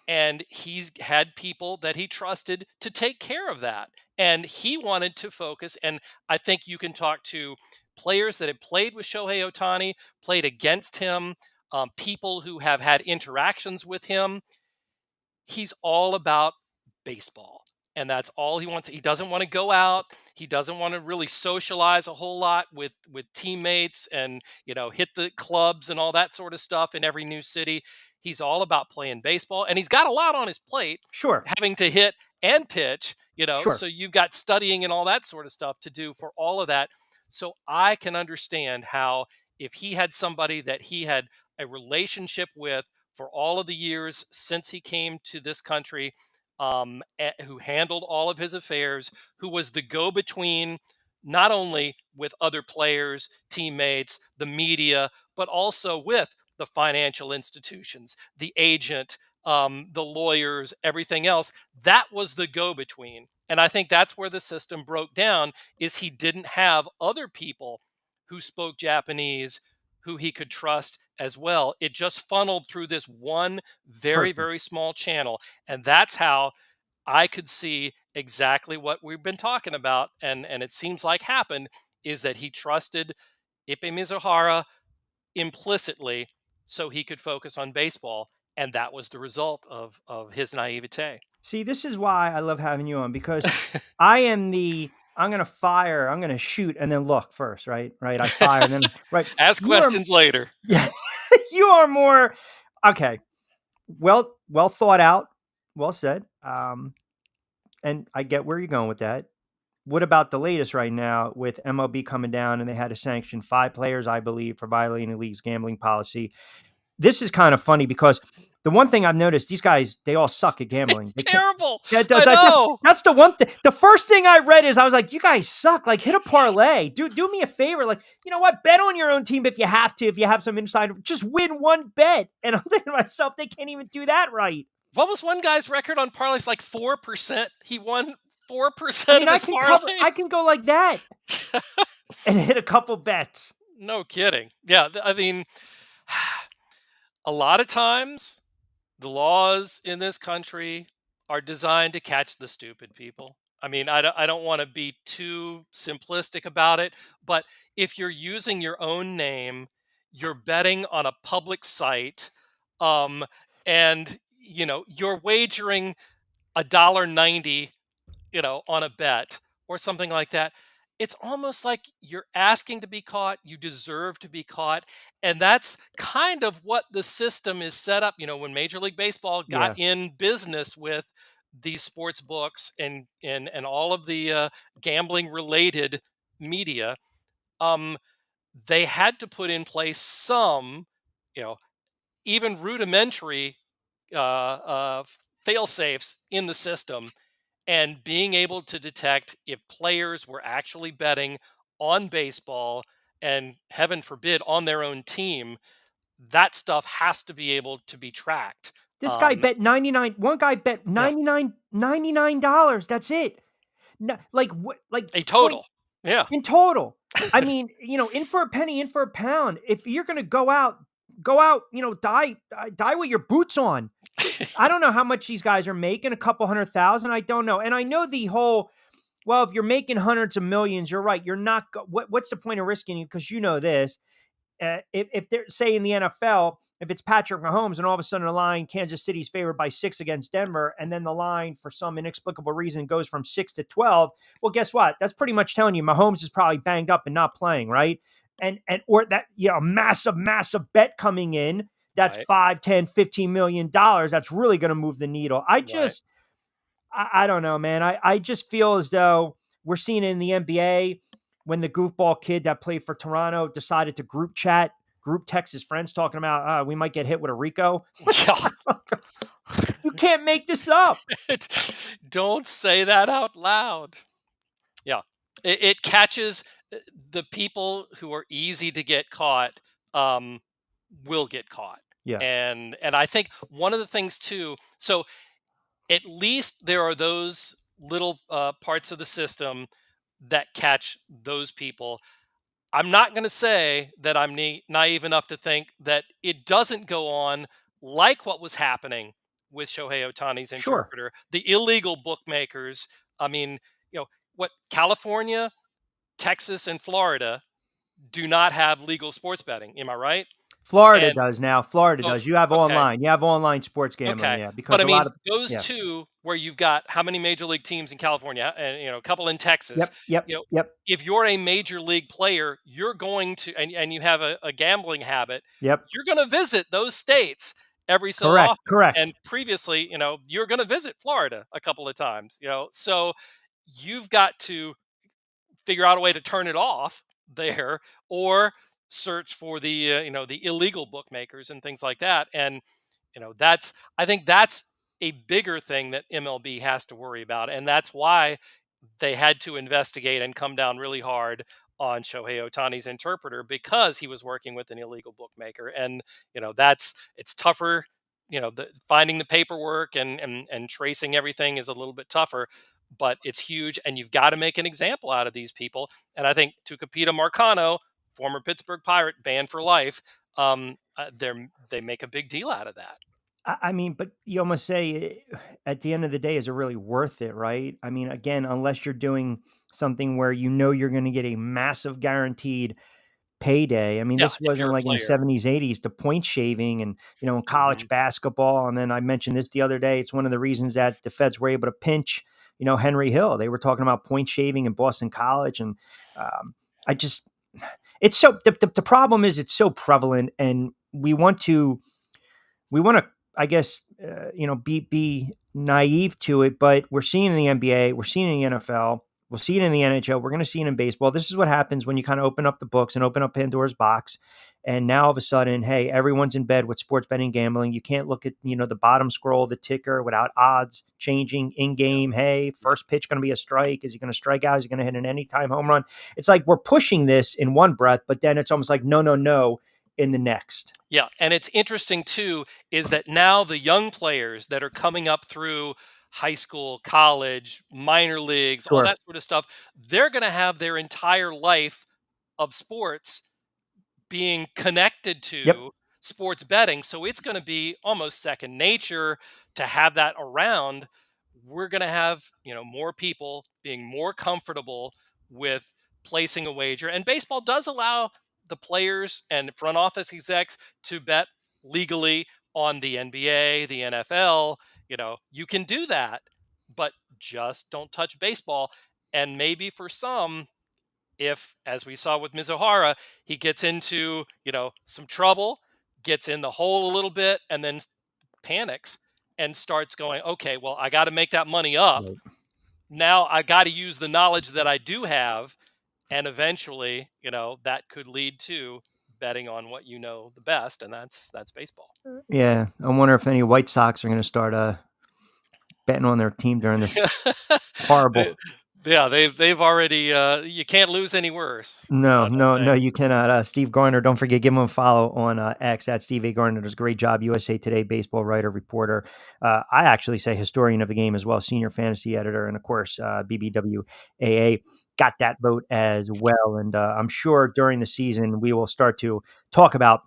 And he's had people that he trusted to take care of that. And he wanted to focus. And I think you can talk to players that have played with Shohei Ohtani, played against him, people who have had interactions with him. He's all about baseball. And that's all he wants. He doesn't want to go out. He doesn't want to really socialize a whole lot with teammates and, hit the clubs and all that sort of stuff in every new city. He's all about playing baseball, and he's got a lot on his plate. Sure. Having to hit and pitch, Sure. So you've got studying and all that sort of stuff to do for all of that. So I can understand how, if he had somebody that he had a relationship with for all of the years since he came to this country, who handled all of his affairs, who was the go-between not only with other players, teammates, the media, but also with the financial institutions, the agent, the lawyers, everything else. That was the go-between. And I think that's where the system broke down, is he didn't have other people who spoke Japanese who he could trust as well. It just funneled through this one very, Perfect. very small channel. And that's how I could see exactly what we've been talking about, and it seems like happened, is that he trusted Ipe Mizuhara implicitly so he could focus on baseball, and that was the result of his naivete. See, this is why I love having you on, because I am I'm going to fire, I'm going to shoot, and then look first, right? Right. I fire, and then, right. Ask You are, questions later. yeah, you are more, okay. Well thought out. Well said. And I get where you're going with that. What about the latest right now with MLB coming down, and they had to sanction 5 players, I believe, for violating the league's gambling policy? This is kind of funny because the one thing I've noticed, these guys, they all suck at gambling. Terrible. I know. That's the one thing. The first thing I read is I was like, you guys suck. Like, hit a parlay. Do me a favor. Like, you know what? Bet on your own team if you have to. If you have some insider, just win one bet. And I'm thinking to myself, they can't even do that right. What was one guy's record on parlays? Like 4%. He won 4% I mean, of his parlays. I can go like that and hit a couple bets. No kidding. Yeah, I mean, a lot of times the laws in this country are designed to catch the stupid people. I mean, I don't want to be too simplistic about it, but if you're using your own name, you're betting on a public site, and you're wagering $1.90, on a bet or something like that. It's almost like you're asking to be caught. You deserve to be caught. And that's kind of what the system is set up. When Major League Baseball got in business with these sports books and all of the gambling related media, they had to put in place some, even rudimentary fail safes in the system, and being able to detect if players were actually betting on baseball and, heaven forbid, on their own team. That stuff has to be able to be tracked. This guy bet 99. One guy bet $99. That's it. No, like what? Like a total. Yeah. In total. I mean, in for a penny, in for a pound. If you're going to go out, die with your boots on. I don't know how much these guys are making, a couple 100,000. I don't know. And I know the whole, well, if you're making hundreds of millions, you're right. You're not, what's the point of risking it? Because this, if they're, say in the NFL, if it's Patrick Mahomes and all of a sudden the line, Kansas City's favored by 6 against Denver, and then the line for some inexplicable reason goes from 6 to 12, well, guess what? That's pretty much telling you Mahomes is probably banged up and not playing, right? Or that, massive bet coming in, that's right. 5, 10, $15 million. That's really going to move the needle. I don't know, man. I just feel as though we're seeing it in the NBA when the goofball kid that played for Toronto decided to group text his friends talking about, we might get hit with a RICO. You can't make this up. Don't say that out loud. Yeah. It catches the people who are easy to get caught, will get caught. Yeah. And I think one of the things too, so at least there are those little parts of the system that catch those people. I'm not going to say that I'm naive enough to think that it doesn't go on like what was happening with Shohei Ohtani's interpreter, the illegal bookmakers. I mean, what California, Texas, and Florida do not have legal sports betting. Am I right? Florida does now. Florida does. You have online. You have online sports gambling. Okay. Yeah, because but I mean, those two where you've got how many major league teams in California and a couple in Texas. Yep. If you're a major league player, you're going to and you have a gambling habit. Yep. You're going to visit those states every so often. Correct. And previously, you're going to visit Florida a couple of times. So you've got to figure out a way to turn it off there, or search for the the illegal bookmakers and things like that. And I think that's a bigger thing that MLB has to worry about. And that's why they had to investigate and come down really hard on Shohei Ohtani's interpreter, because he was working with an illegal bookmaker. And, it's tougher. Finding the paperwork and tracing everything is a little bit tougher, but it's huge. And you've got to make an example out of these people. And I think Tucupita Marcano, former Pittsburgh Pirate, banned for life, they make a big deal out of that. I mean, but you almost say at the end of the day, is it really worth it, right? I mean, again, unless you're doing something where you're going to get a massive guaranteed payday. I mean, Yeah, this if you're wasn't a like in the player. 70s, 80s, the point shaving and, in college basketball. And then I mentioned this the other day. It's one of the reasons that the Feds were able to pinch, Henry Hill. They were talking about point shaving in Boston College. And it's so, the problem is it's so prevalent, and we want to, I guess, be naive to it, but we're seeing it in the NBA, we're seeing it in the NFL, we'll see it in the NHL, we're going to see it in baseball. This is what happens when you kind of open up the books and open up Pandora's box. And now all of a sudden, hey, everyone's in bed with sports betting, gambling. You can't look at, the bottom scroll, the ticker, without odds changing in game. Hey, first pitch going to be a strike. Is he going to strike out? Is he going to hit an anytime home run? It's like we're pushing this in one breath, but then it's almost like, no, in the next. Yeah. And it's interesting too, is that now the young players that are coming up through high school, college, minor leagues, all Sure. that sort of stuff, they're going to have their entire life of sports being connected to sports betting. So it's going to be almost second nature to have that around. We're going to have, more people being more comfortable with placing a wager. And baseball does allow the players and front office execs to bet legally on the NBA, the NFL. You can do that, but just don't touch baseball. And maybe for some, if, as we saw with Mizuhara, he gets into, some trouble, gets in the hole a little bit, and then panics and starts going, okay, well, I got to make that money up. Right. Now I got to use the knowledge that I do have. And eventually, that could lead to betting on what the best, and that's baseball. Yeah. I wonder if any White Sox are going to start betting on their team during this horrible. Yeah, they've already. You can't lose any worse. No, you cannot. Steve Gardner, don't forget, give him a follow on X at Steve A. Gardner. Does a great job. USA Today baseball writer, reporter. I actually say historian of the game as well, senior fantasy editor, and of course, BBWAA got that vote as well. And I'm sure during the season we will start to talk about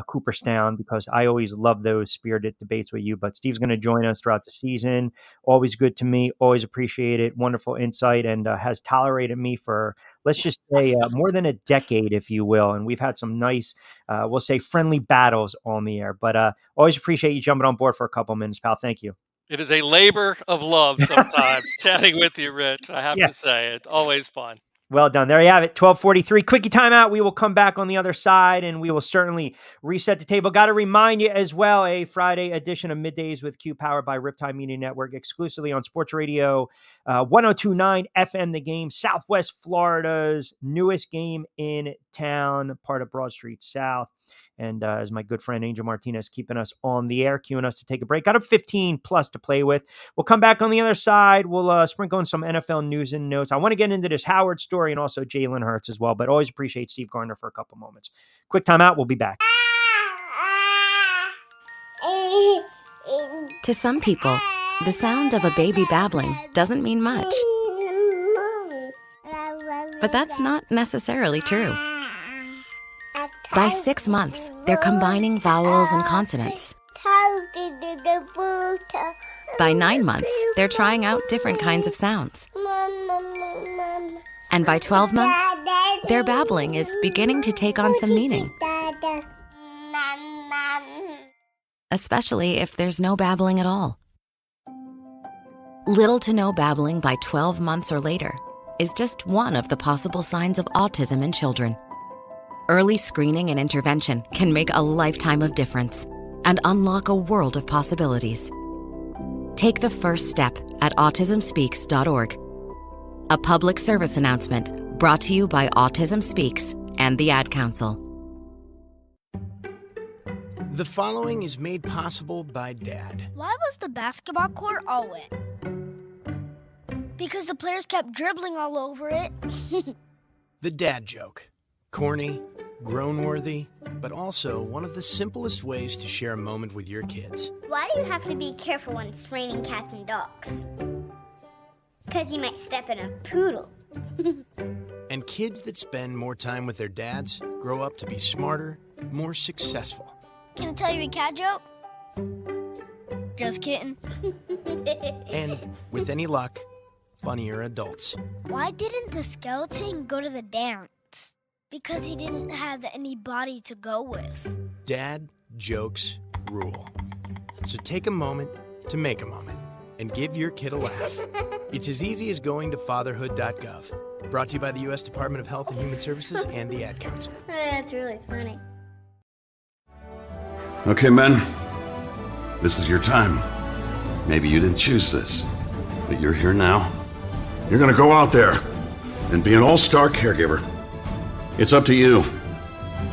Cooperstown, because I always love those spirited debates with you. But Steve's going to join us throughout the season. Always good to me. Always appreciate it. Wonderful insight, and has tolerated me for, let's just say, more than a decade, if you will. And we've had some nice, we'll say, friendly battles on the air. But always appreciate you jumping on board for a couple minutes, pal. Thank you. It is a labor of love sometimes chatting with you, Rich. I have to say, it's always fun. Well done. There you have it. 12:43. Quickie timeout. We will come back on the other side, and we will certainly reset the table. Got to remind you as well, a Friday edition of Middays with Q, powered by Riptide Media Network, exclusively on Sports Radio 102.9 FM, The Game, Southwest Florida's newest game in town, part of Broad Street South. And as my good friend Angel Martinez keeping us on the air, cueing us to take a break. Got a 15 plus to play with. We'll come back on the other side. We'll sprinkle in some NFL news and notes. I want to get into this Howard story and also Jalen Hurts as well, but always appreciate Steve Gardner for a couple moments. Quick timeout. We'll be back. To some people, the sound of a baby babbling doesn't mean much. But that's not necessarily true. By 6 months, they're combining vowels and consonants. By 9 months, they're trying out different kinds of sounds. And by 12 months, their babbling is beginning to take on some meaning. Especially if there's no babbling at all. Little to no babbling by 12 months or later is just one of the possible signs of autism in children. Early screening and intervention can make a lifetime of difference and unlock a world of possibilities. Take the first step at autismspeaks.org. A public service announcement brought to you by Autism Speaks and the Ad Council. The following is made possible by Dad. Why was the basketball court all wet? Because the players kept dribbling all over it. The dad joke. Corny, grown-worthy, but also one of the simplest ways to share a moment with your kids. Why do you have to be careful when it's raining cats and dogs? Because you might step in a poodle. And kids that spend more time with their dads grow up to be smarter, more successful. Can I tell you a cat joke? Just kidding. And with any luck, funnier adults. Why didn't the skeleton go to the dance? Because he didn't have anybody to go with. Dad jokes rule. So take a moment to make a moment and give your kid a laugh. It's as easy as going to fatherhood.gov. Brought to you by the U.S. Department of Health and Human Services and the Ad Council. That's really funny. Okay, men, this is your time. Maybe you didn't choose this, but you're here now. You're gonna go out there and be an all-star caregiver. It's up to you.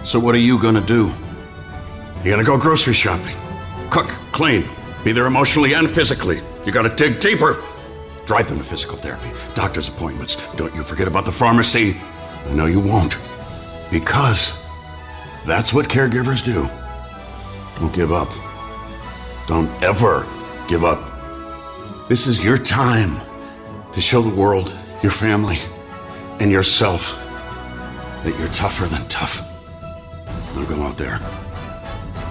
So what are you gonna do? You're gonna go grocery shopping, cook, clean, be there emotionally and physically. You gotta dig deeper. Drive them to physical therapy, doctor's appointments. Don't you forget about the pharmacy. No, you won't. Because that's what caregivers do. Don't give up. Don't ever give up. This is your time to show the world, your family, and yourself that you're tougher than tough. Now go out there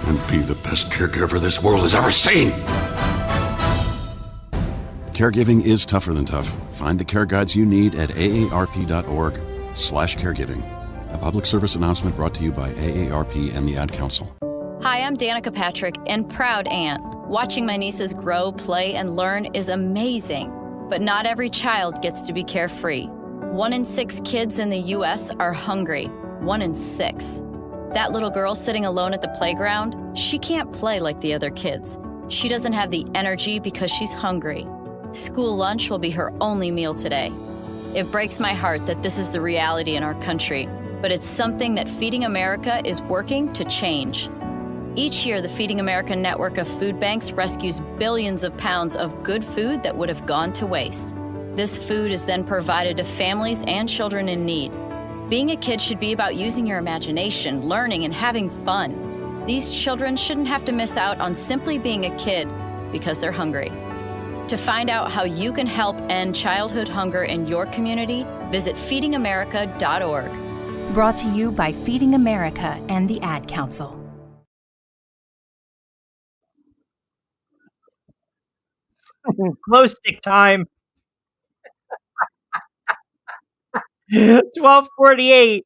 and be the best caregiver this world has ever seen. Caregiving is tougher than tough. Find the care guides you need at aarp.org/caregiving. A public service announcement brought to you by AARP and the Ad Council. Hi, I'm Danica Patrick and proud aunt. Watching my nieces grow, play, and learn is amazing. But not every child gets to be carefree. 1 in 6 kids in the U.S. are hungry. 1 in 6. That little girl sitting alone at the playground, she can't play like the other kids. She doesn't have the energy because she's hungry. School lunch will be her only meal today. It breaks my heart that this is the reality in our country, but it's something that Feeding America is working to change. Each year, the Feeding America network of food banks rescues billions of pounds of good food that would have gone to waste. This food is then provided to families and children in need. Being a kid should be about using your imagination, learning, and having fun. These children shouldn't have to miss out on simply being a kid because they're hungry. To find out how you can help end childhood hunger in your community, visit feedingamerica.org. Brought to you by Feeding America and the Ad Council. Glow stick time. 12:48.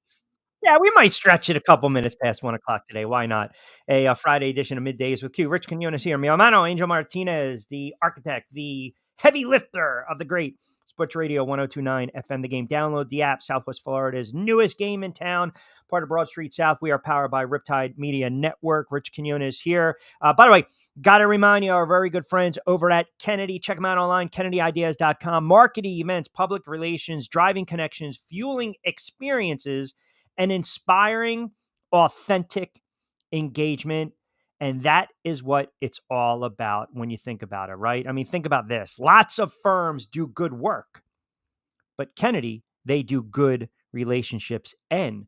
Yeah, we might stretch it a couple minutes past 1 o'clock today. Why not? A Friday edition of Middays with Q. Rich Quinones here. Mi hermano, Angel Martinez, the architect, the heavy lifter of the great Sports Radio 102.9 FM The Game. Download the app, Southwest Florida's newest game in town, part of Broad Street South. We are powered by Riptide Media Network. Rich Quinones here. By the way, got to remind you, our very good friends over at Kennedy. Check them out online, kennedyideas.com. Marketing, events, public relations, driving connections, fueling experiences, and inspiring authentic engagement. And that is what it's all about when you think about it, right? I mean, think about this. Lots of firms do good work, but Kennedy, they do good relationships and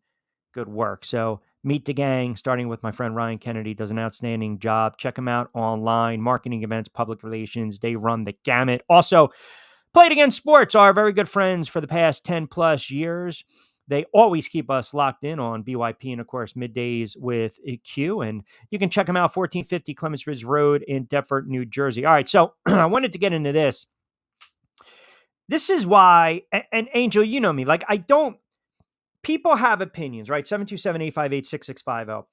good work. So meet the gang, starting with my friend Ryan Kennedy, does an outstanding job. Check him out online, marketing, events, public relations. They run the gamut. Also, Play It Again Sports, our very good friends for the past 10 plus years. They always keep us locked in on BYP and, of course, Middays with Q. And you can check them out, 1450 Clements Ridge Road in Deptford, New Jersey. All right, so I wanted to get into this. This is why, and Angel, you know me, like people have opinions, right? 727-858-6650.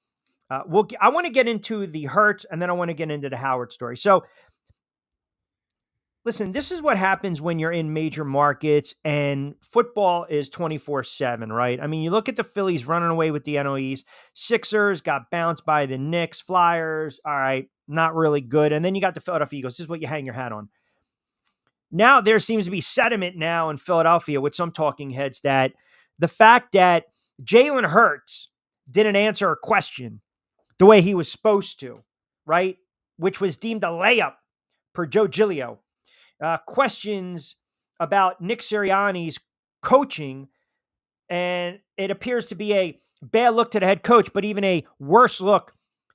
I want to get into the Hurts, and then I want to get into the Howard story. So, listen, this is what happens when you're in major markets and football is 24/7, right? I mean, you look at the Phillies running away with the NOEs. Sixers got bounced by the Knicks. Flyers, all right, not really good. And then you got the Philadelphia Eagles. This is what you hang your hat on. Now there seems to be sentiment now in Philadelphia with some talking heads that the fact that Jalen Hurts didn't answer a question the way he was supposed to, right? Which was deemed a layup per Joe Giglio. Questions about Nick Sirianni's coaching, and it appears to be a bad look to the head coach, but even a worse look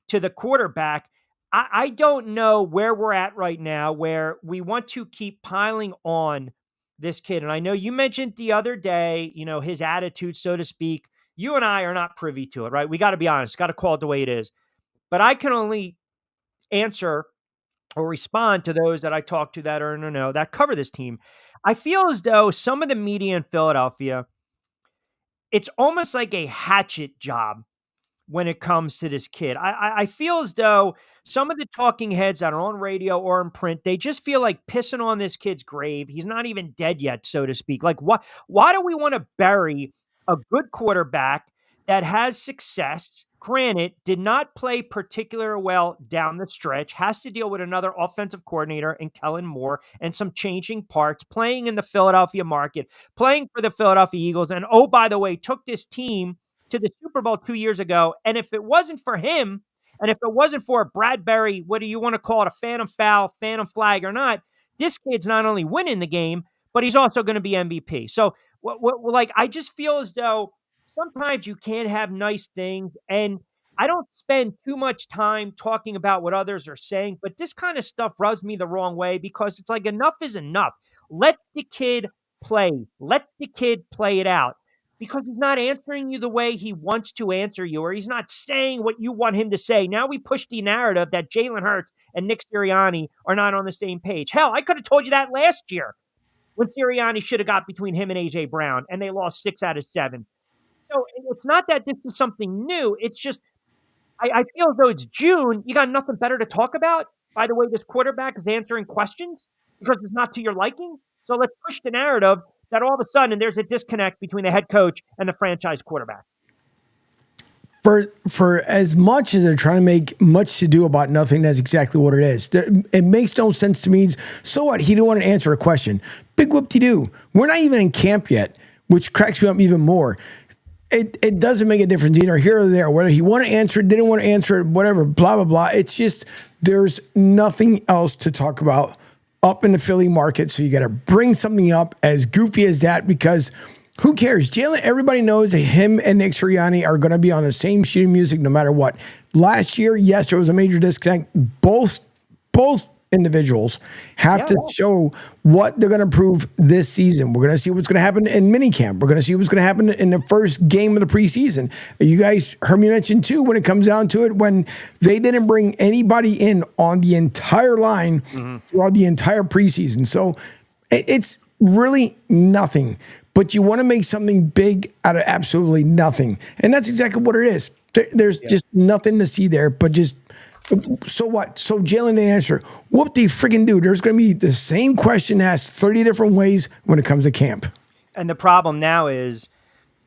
to the quarterback. I don't know where we're at right now, where we want to keep piling on this kid. And I know you mentioned the other day, his attitude, so to speak. You and I are not privy to it, right? We got to be honest, got to call it the way it is. But I can only answer or respond to those that I talk to that are in the know, that cover this team. I feel as though some of the media in Philadelphia, it's almost like a hatchet job when it comes to this kid. I feel as though some of the talking heads that are on radio or in print, they just feel like pissing on this kid's grave. He's not even dead yet, so to speak. Like, why do we want to bury a good quarterback that has success? Granted, did not play particularly well down the stretch, has to deal with another offensive coordinator in Kellen Moore and some changing parts, playing in the Philadelphia market, playing for the Philadelphia Eagles. And oh, by the way, took this team to the Super Bowl 2 years ago. And if it wasn't for him, and if it wasn't for Bradbury, whether you want to call it a phantom foul, phantom flag or not, this kid's not only winning the game, but he's also going to be MVP. So, I just feel as though sometimes you can't have nice things. And I don't spend too much time talking about what others are saying, but this kind of stuff rubs me the wrong way because it's like enough is enough. Let the kid play. Let the kid play it out. Because he's not answering you the way he wants to answer you, or he's not saying what you want him to say. Now we push the narrative that Jalen Hurts and Nick Sirianni are not on the same page. Hell, I could have told you that last year when Sirianni should have got between him and A.J. Brown, and they lost 6 out of 7. So it's not that this is something new. It's just I feel as though it's June. You got nothing better to talk about. By the way, this quarterback is answering questions because it's not to your liking. So let's push the narrative that all of a sudden there's a disconnect between the head coach and the franchise quarterback. For as much as they're trying to make much to do about nothing, that's exactly what it is. It makes no sense to me. So what? He didn't want to answer a question. Big whoop-de-doo. We're not even in camp yet, which cracks me up even more. It doesn't make a difference either here or there. Whether he wanted to answer it, didn't want to answer it, whatever, blah, blah, blah. It's just there's nothing else to talk about up in the Philly market. So you got to bring something up as goofy as that because who cares? Jalen, everybody knows that him and Nick Sirianni are going to be on the same sheet of music no matter what. Last year, yes, there was a major disconnect. Both individuals have to show what they're going to prove this season. We're going to see what's going to happen in minicamp. We're going to see what's going to happen in the first game of the preseason. You guys heard me mention too, when it comes down to it, when they didn't bring anybody in on the entire line throughout the entire preseason. So it's really nothing, but you want to make something big out of absolutely nothing. And that's exactly what it is. There's just nothing to see there, but just so what? So Jalen didn't answer. Whoop de friggin' do. There's going to be the same question asked 30 different ways when it comes to camp. And the problem now is,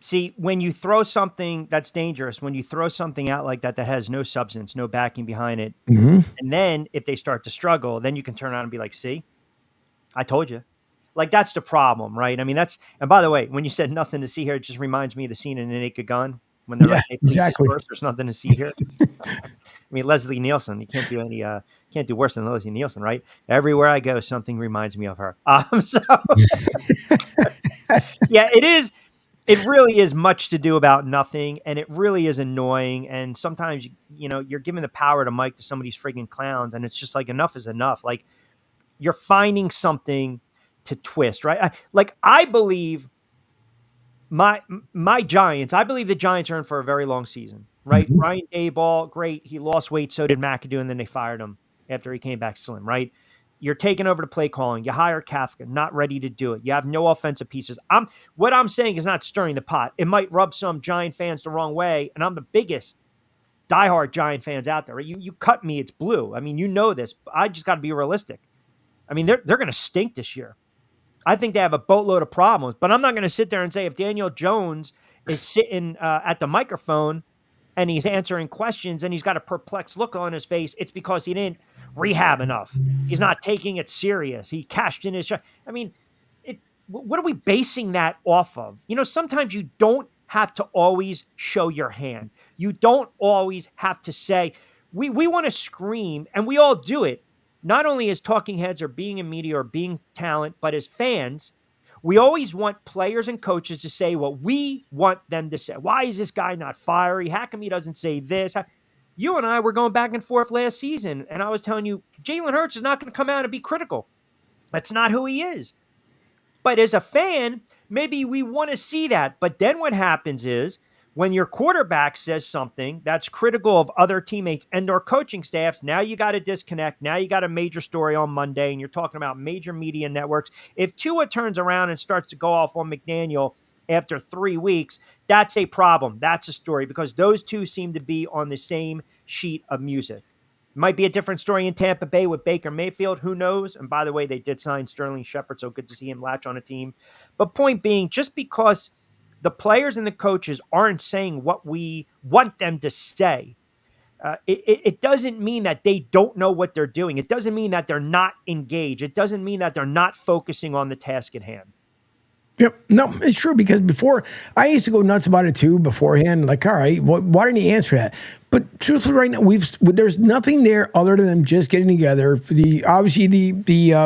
see, when you throw something that's dangerous, when you throw something out like that that has no substance, no backing behind it, and then if they start to struggle, then you can turn around and be like, see, I told you. Like, that's the problem, right? I mean, and by the way, when you said nothing to see here, it just reminds me of the scene in The Naked Gun when they're like, hey, exactly. There's nothing to see here. I mean, Leslie Nielsen, you can't do worse than Leslie Nielsen, right? Everywhere I go, something reminds me of her. Yeah, it is. It really is much to do about nothing, and it really is annoying. And sometimes, you're giving the power to Mike to some of these friggin' clowns, and it's just like enough is enough. Like, you're finding something to twist, right? I believe my Giants. I believe the Giants are in for a very long season. Right? Ryan Daboll, great. He lost weight, so did McAdoo, and then they fired him after he came back slim, right? You're taking over the play calling. You hire Kafka, not ready to do it. You have no offensive pieces. What I'm saying is not stirring the pot. It might rub some Giant fans the wrong way, and I'm the biggest diehard Giant fans out there. You cut me, it's blue. I mean, you know this. I just got to be realistic. I mean, they're going to stink this year. I think they have a boatload of problems, but I'm not going to sit there and say if Daniel Jones is sitting at the microphone and he's answering questions and he's got a perplexed look on his face, it's because he didn't rehab enough. He's not taking it serious. He cashed in his shot. I mean, what are we basing that off of? Sometimes you don't have to always show your hand. You don't always have to say, we want to scream, and we all do it, not only as talking heads or being in media or being talent, but as fans. We always want players and coaches to say what we want them to say. Why is this guy not fiery? How come he doesn't say this? You and I were going back and forth last season, and I was telling you, Jalen Hurts is not going to come out and be critical. That's not who he is. But as a fan, maybe we want to see that. But then what happens is when your quarterback says something that's critical of other teammates and or coaching staffs, now you got to disconnect. Now you got a major story on Monday, and you're talking about major media networks. If Tua turns around and starts to go off on McDaniel after 3 weeks, that's a problem. That's a story, because those two seem to be on the same sheet of music. Might be a different story in Tampa Bay with Baker Mayfield. Who knows? And by the way, they did sign Sterling Shepard, so good to see him latch on a team. But point being, just because the players and the coaches aren't saying what we want them to say, it doesn't mean that they don't know what they're doing. It doesn't mean that they're not engaged. It doesn't mean that they're not focusing on the task at hand. Yep. No, it's true, because before I used to go nuts about it too beforehand. Like, all right, why didn't he answer that? But truthfully, right now there's nothing there other than them just getting together for the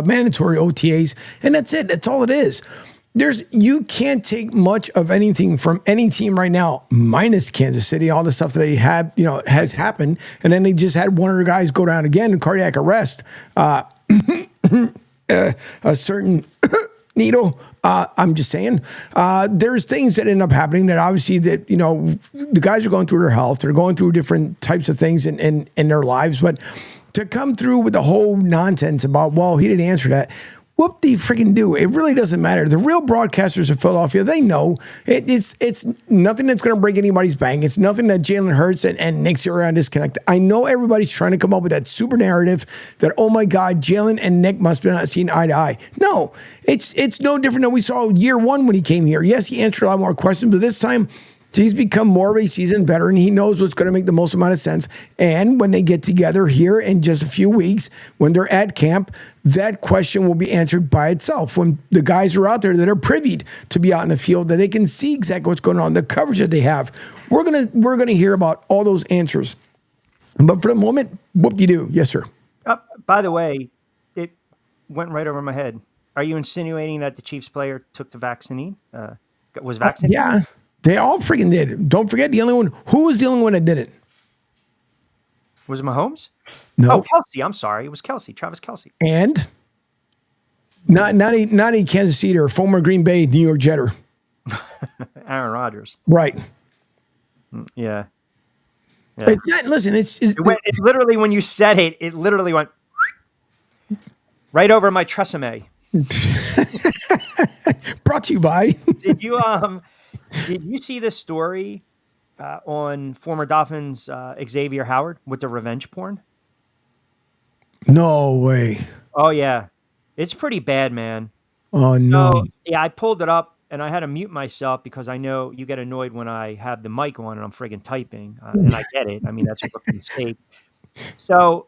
mandatory OTAs, and that's it. That's all it is. You can't take much of anything from any team right now, minus Kansas City, all the stuff that they have, has happened, and then they just had one of their guys go down again in cardiac arrest. A certain needle. I'm just saying, there's things that end up happening that obviously that, the guys are going through their health. They're going through different types of things in their lives. But to come through with the whole nonsense about, well, he didn't answer that. Whoop de freaking do. It really doesn't matter. The real broadcasters of Philadelphia, they know it's nothing that's going to break anybody's bank. It's nothing that Jalen Hurts and Nick Sirianni disconnect. I know everybody's trying to come up with that super narrative that, oh my God, Jalen and Nick must be not seeing eye to eye. No, it's no different than we saw year one when he came here. Yes, he answered a lot more questions, but this time he's become more of a seasoned veteran. He knows what's going to make the most amount of sense. And when they get together here in just a few weeks, when they're at camp, that question will be answered by itself. When the guys are out there that are privy to be out in the field, that they can see exactly what's going on, the coverage that they have, we're gonna hear about all those answers. But for the moment, whoop-de-doo. Yes, sir. By the way, it went right over my head. Are you insinuating that the Chiefs player took the vaccine? Was vaccinated? Yeah. They all freaking did it. Don't forget who was the only one that did it? Was it Mahomes? No. Oh, Kelsey. I'm sorry. It was Kelsey. Travis Kelsey. And not a Kansas City or former Green Bay New York Jetter. Aaron Rodgers. Right. Yeah. It's not, listen, it literally, when you said it, it literally went right over my tresemme. Brought to you by. Did you see this story on former Dolphins Xavier Howard with the revenge porn? No way. Oh, yeah. It's pretty bad, man. Oh, no. So, yeah, I pulled it up, and I had to mute myself because I know you get annoyed when I have the mic on and I'm friggin' typing. And I get it. I mean, that's a rookie mistake. So,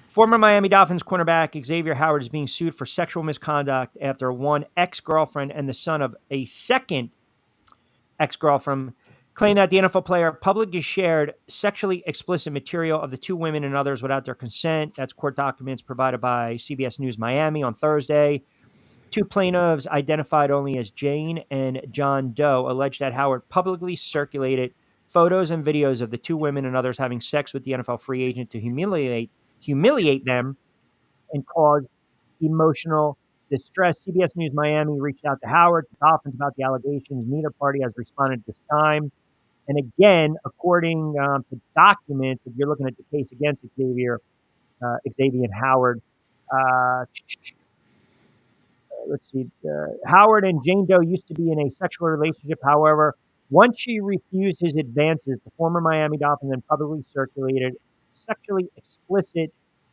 former Miami Dolphins cornerback Xavier Howard is being sued for sexual misconduct after one ex-girlfriend and the son of a second ex-girlfriend claimed that the NFL player publicly shared sexually explicit material of the two women and others without their consent. That's court documents provided by CBS News Miami on Thursday. Two plaintiffs, identified only as Jane and John Doe, alleged that Howard publicly circulated photos and videos of the two women and others having sex with the NFL free agent to humiliate them and cause emotional distress. CBS News Miami reached out to Howard, the Dolphins, about the allegations. Neither party has responded at this time. And again, according to documents, if you're looking at the case against Xavier and Howard, let's see, Howard and Jane Doe used to be in a sexual relationship. However, once she refused his advances, the former Miami Dolphin then publicly circulated sexually explicit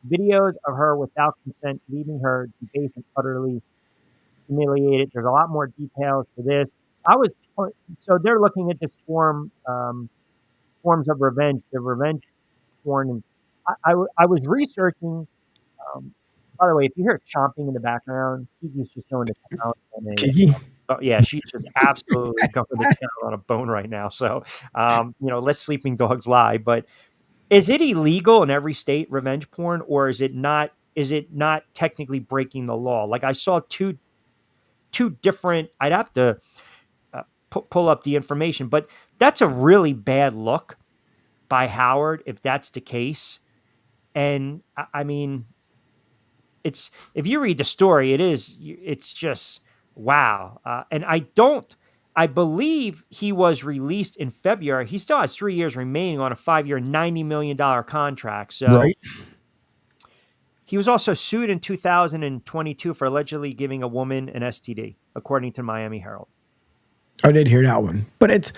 videos of her without consent, leaving her debased and utterly humiliated. There's a lot more details to this. So they're looking at this forms of revenge, the revenge porn. And I was researching. By the way, if you hear chomping in the background, Kiki's just going to town on Yeah, she's just absolutely going to town on a bone right now. So, let sleeping dogs lie. But is it illegal in every state, revenge porn, or is it not? Is it not technically breaking the law? Like I saw two different. I'd have to pull up the information, but that's a really bad look by Howard if that's the case. And I mean, it's if you read the story, it's just wow. And I believe he was released in February. He still has 3 years remaining on a 5-year, $90 million contract. So Right. he was also sued in 2022 for allegedly giving a woman an STD, according to Miami Herald. I did hear that one, but it's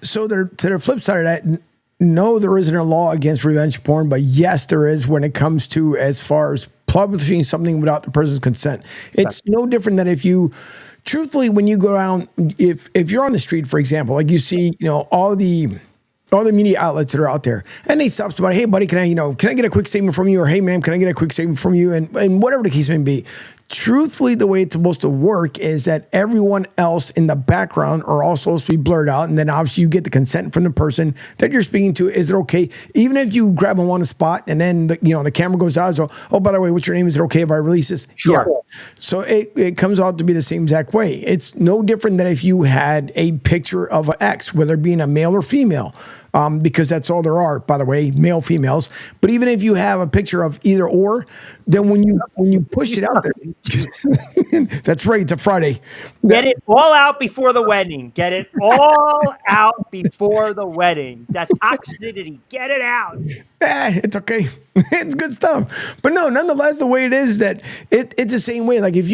so to the flip side of that. No, there isn't a law against revenge porn, but yes, there is when it comes to as far as publishing something without the person's consent. It's no different than if you, truthfully, when you go around, if you're on the street, for example, like you see, all the media outlets that are out there, and they stop somebody, hey buddy, can I get a quick statement from you, or hey ma'am, can I get a quick statement from you, and whatever the case may be. Truthfully, the way it's supposed to work is that everyone else in the background are all supposed to be blurred out, and then obviously you get the consent from the person that you're speaking to. Is it okay, even if you grab them on the spot, and then the camera goes out? So, oh, by the way, what's your name? Is it okay if I release this? Sure. Yeah. So it comes out to be the same exact way. It's no different than if you had a picture of an ex, whether it being a male or female. Because that's all there are, by the way, male, females. But even if you have a picture of either or, then when you push it out there, that's right. It's a Friday. Get it all out before the wedding. Get it all out before the wedding. That toxicity, get it out. It's okay. It's good stuff. But no, nonetheless, the way it is that it's the same way. Like if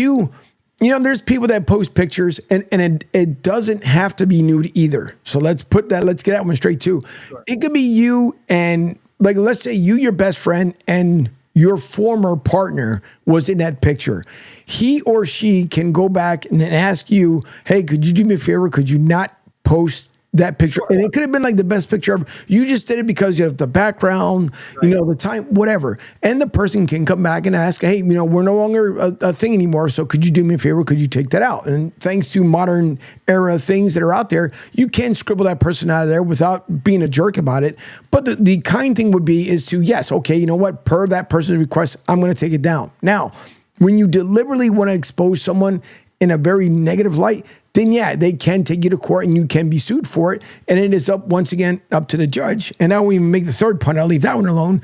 there's people that post pictures and it doesn't have to be nude either. So let's get that one straight too. Sure. It could be you and like, let's say your best friend and your former partner was in that picture. He or she can go back and ask you, hey, could you do me a favor? Could you not post that picture? Sure. And it could have been like the best picture ever. You just did it because you have the background, right, the time, whatever. And the person can come back and ask, hey, we're no longer a thing anymore. So could you do me a favor? Could you take that out? And thanks to modern era things that are out there, you can scribble that person out of there without being a jerk about it. But the kind thing would be is to, yes, okay, you know what? Per that person's request, I'm going to take it down. Now, when you deliberately want to expose someone in a very negative light, then yeah, they can take you to court and you can be sued for it. And it is once again up to the judge. And I won't even make the third punt. I'll leave that one alone.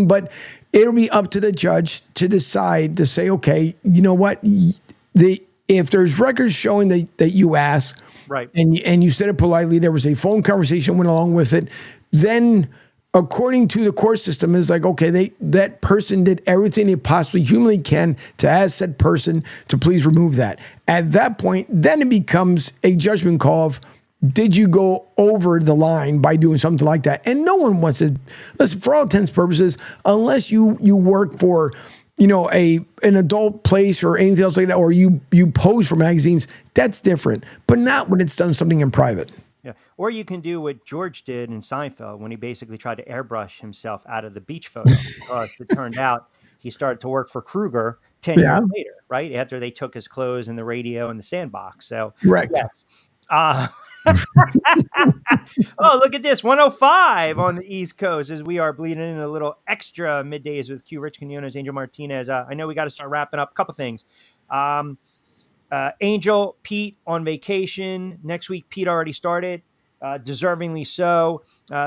But it'll be up to the judge to decide to say, okay, you know what? If there's records showing that you asked, right, and you said it politely, there was a phone conversation went along with it, then according to the court system, is like, okay, that person did everything they possibly humanly can to ask said person to please remove that. At that point, then it becomes a judgment call of, did you go over the line by doing something like that? And no one wants to, listen, for all intents and purposes, unless you work for, an adult place or anything else like that, or you pose for magazines, that's different, but not when it's done something in private. Yeah. Or you can do what George did in Seinfeld when he basically tried to airbrush himself out of the beach photo because it turned out he started to work for Kruger 10 years later, right? After they took his clothes and the radio and the sandbox. So, correct. Yes. Oh, look at this. 105 on the East Coast as we are bleeding in a little extra middays with Q, Rich Quinones, Angel Martinez. I know we got to start wrapping up. A couple things. Angel, Pete on vacation. Next week, Pete already started, deservingly so.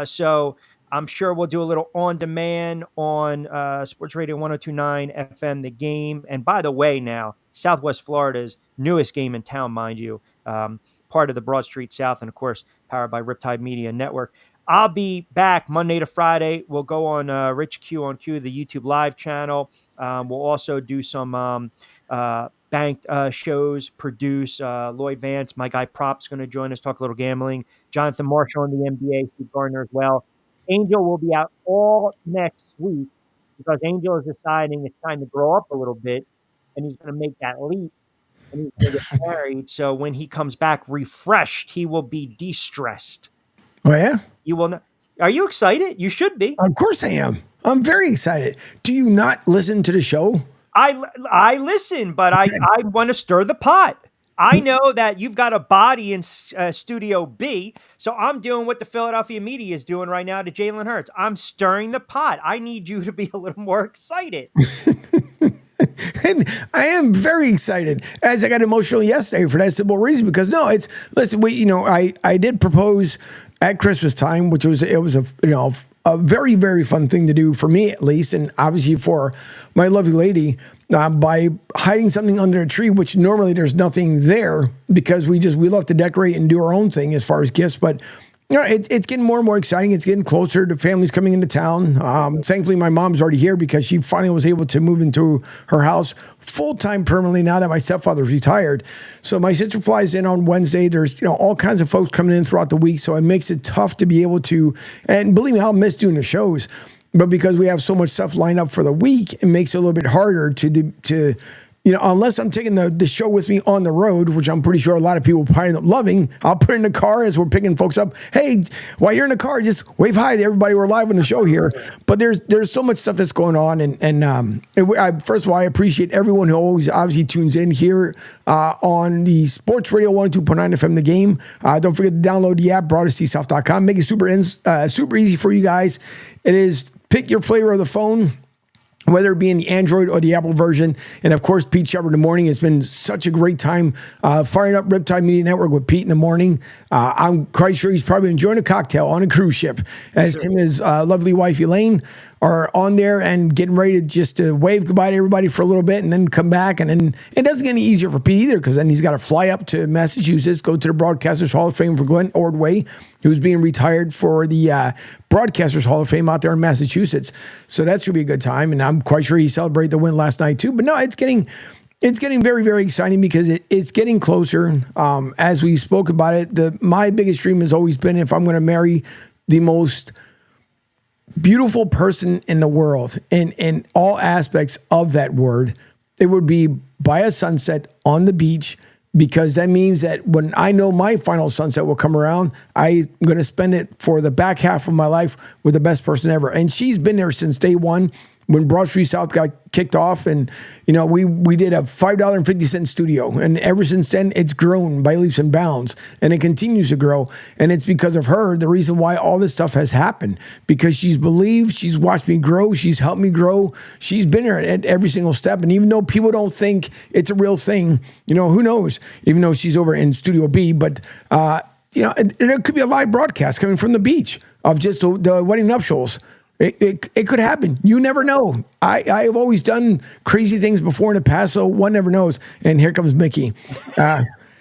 So I'm sure we'll do a little on demand on Sports Radio 102.9 FM, The Game. And by the way, now, Southwest Florida's newest game in town, mind you, part of the Broad Street South, and of course, powered by Riptide Media Network. I'll be back Monday to Friday. We'll go on Rich Q on Q, the YouTube live channel. We'll also do some banked shows, produce. Lloyd Vance, my guy Prop's going to join us, talk a little gambling. Jonathan Marshall on the NBA, Steve Gardner as well. Angel will be out all next week because Angel is deciding it's time to grow up a little bit, and he's going to make that leap, and he's going to get married. So when he comes back refreshed, he will be de-stressed. Oh, yeah? You will not. Are you excited? You should be. Of course I am. I'm very excited. Do you not listen to the show? I listen, but I want to stir the pot. I know that you've got a body in Studio B, so I'm doing what the Philadelphia media is doing right now to Jalen Hurts. I'm stirring the pot. I need you to be a little more excited. And I am very excited, as I got emotional yesterday for that simple reason. Because I did propose at Christmas time, which was a very, very fun thing to do for me, at least, and obviously for my lovely lady, by hiding something under a tree, which normally there's nothing there because we love to decorate and do our own thing as far as gifts. But it's getting more and more exciting. It's getting closer. The family's coming into town. Thankfully, my mom's already here because she finally was able to move into her house full-time permanently now that my stepfather's retired. So my sister flies in on Wednesday. There's all kinds of folks coming in throughout the week. So it makes it tough to be able to, and believe me, I'll miss doing the shows. But because we have so much stuff lined up for the week, it makes it a little bit harder to unless I'm taking the show with me on the road, which I'm pretty sure a lot of people probably end up loving, I'll put it in the car as we're picking folks up. Hey, while you're in the car, just wave hi to everybody. We're live on the show here. But there's so much stuff that's going on. And first of all, I appreciate everyone who always obviously tunes in here on the Sports Radio 102.9 FM The Game. Don't forget to download the app, broadcastsouth.com. Make it super easy for you guys. It is pick your flavor of the phone, whether it be in the Android or the Apple version. And of course, Pete Shepard in the morning. It's been such a great time firing up Riptide Media Network with Pete in the morning. I'm quite sure he's probably enjoying a cocktail on a cruise ship as him and his lovely wife Elaine are on there and getting ready to wave goodbye to everybody for a little bit and then come back. And then it doesn't get any easier for Pete either, because then he's got to fly up to Massachusetts, go to the Broadcasters Hall of Fame for Glenn Ordway, who's being retired for the Broadcasters Hall of Fame out there in Massachusetts. So that's going to be a good time. And I'm quite sure he celebrated the win last night too. But no, it's getting very, very exciting because it's getting closer. As we spoke about it, my biggest dream has always been, if I'm going to marry the most beautiful person in the world, in all aspects of that word, it would be by a sunset on the beach, because that means that when I know my final sunset will come around, I'm going to spend it for the back half of my life with the best person ever. And she's been there since day one when Broad Street South got kicked off. And, we did a $5.50 studio. And ever since then, it's grown by leaps and bounds. And it continues to grow. And it's because of her, the reason why all this stuff has happened. Because she's believed, she's watched me grow, she's helped me grow. She's been there at every single step. And even though people don't think it's a real thing, who knows? Even though she's over in Studio B. But, there could be a live broadcast coming from the beach of just the wedding nuptials. It could happen. You never know. I have always done crazy things before in the past, so one never knows. And here comes Mickey.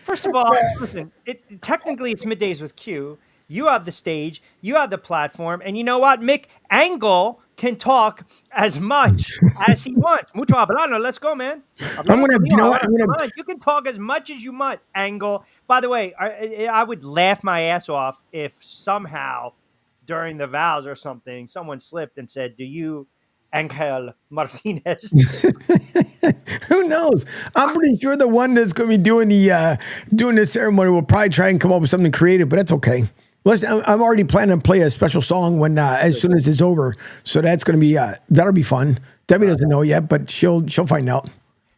First of all, listen, technically it's Middays with Q. You have the stage. You have the platform. And you know what? Mick Angle can talk as much as he wants. Mucho hablando. Let's go, man. You can talk as much as you want, Angle. By the way, I would laugh my ass off if somehow during the vows or something, someone slipped and said, "Do you, Angel Martinez?" Who knows? I'm pretty sure the one that's going to be doing the ceremony will probably try and come up with something creative, but that's okay. Listen, I'm already planning to play a special song when as soon as it's over, so that's going to be that'll be fun. Debbie doesn't know yet, but she'll find out.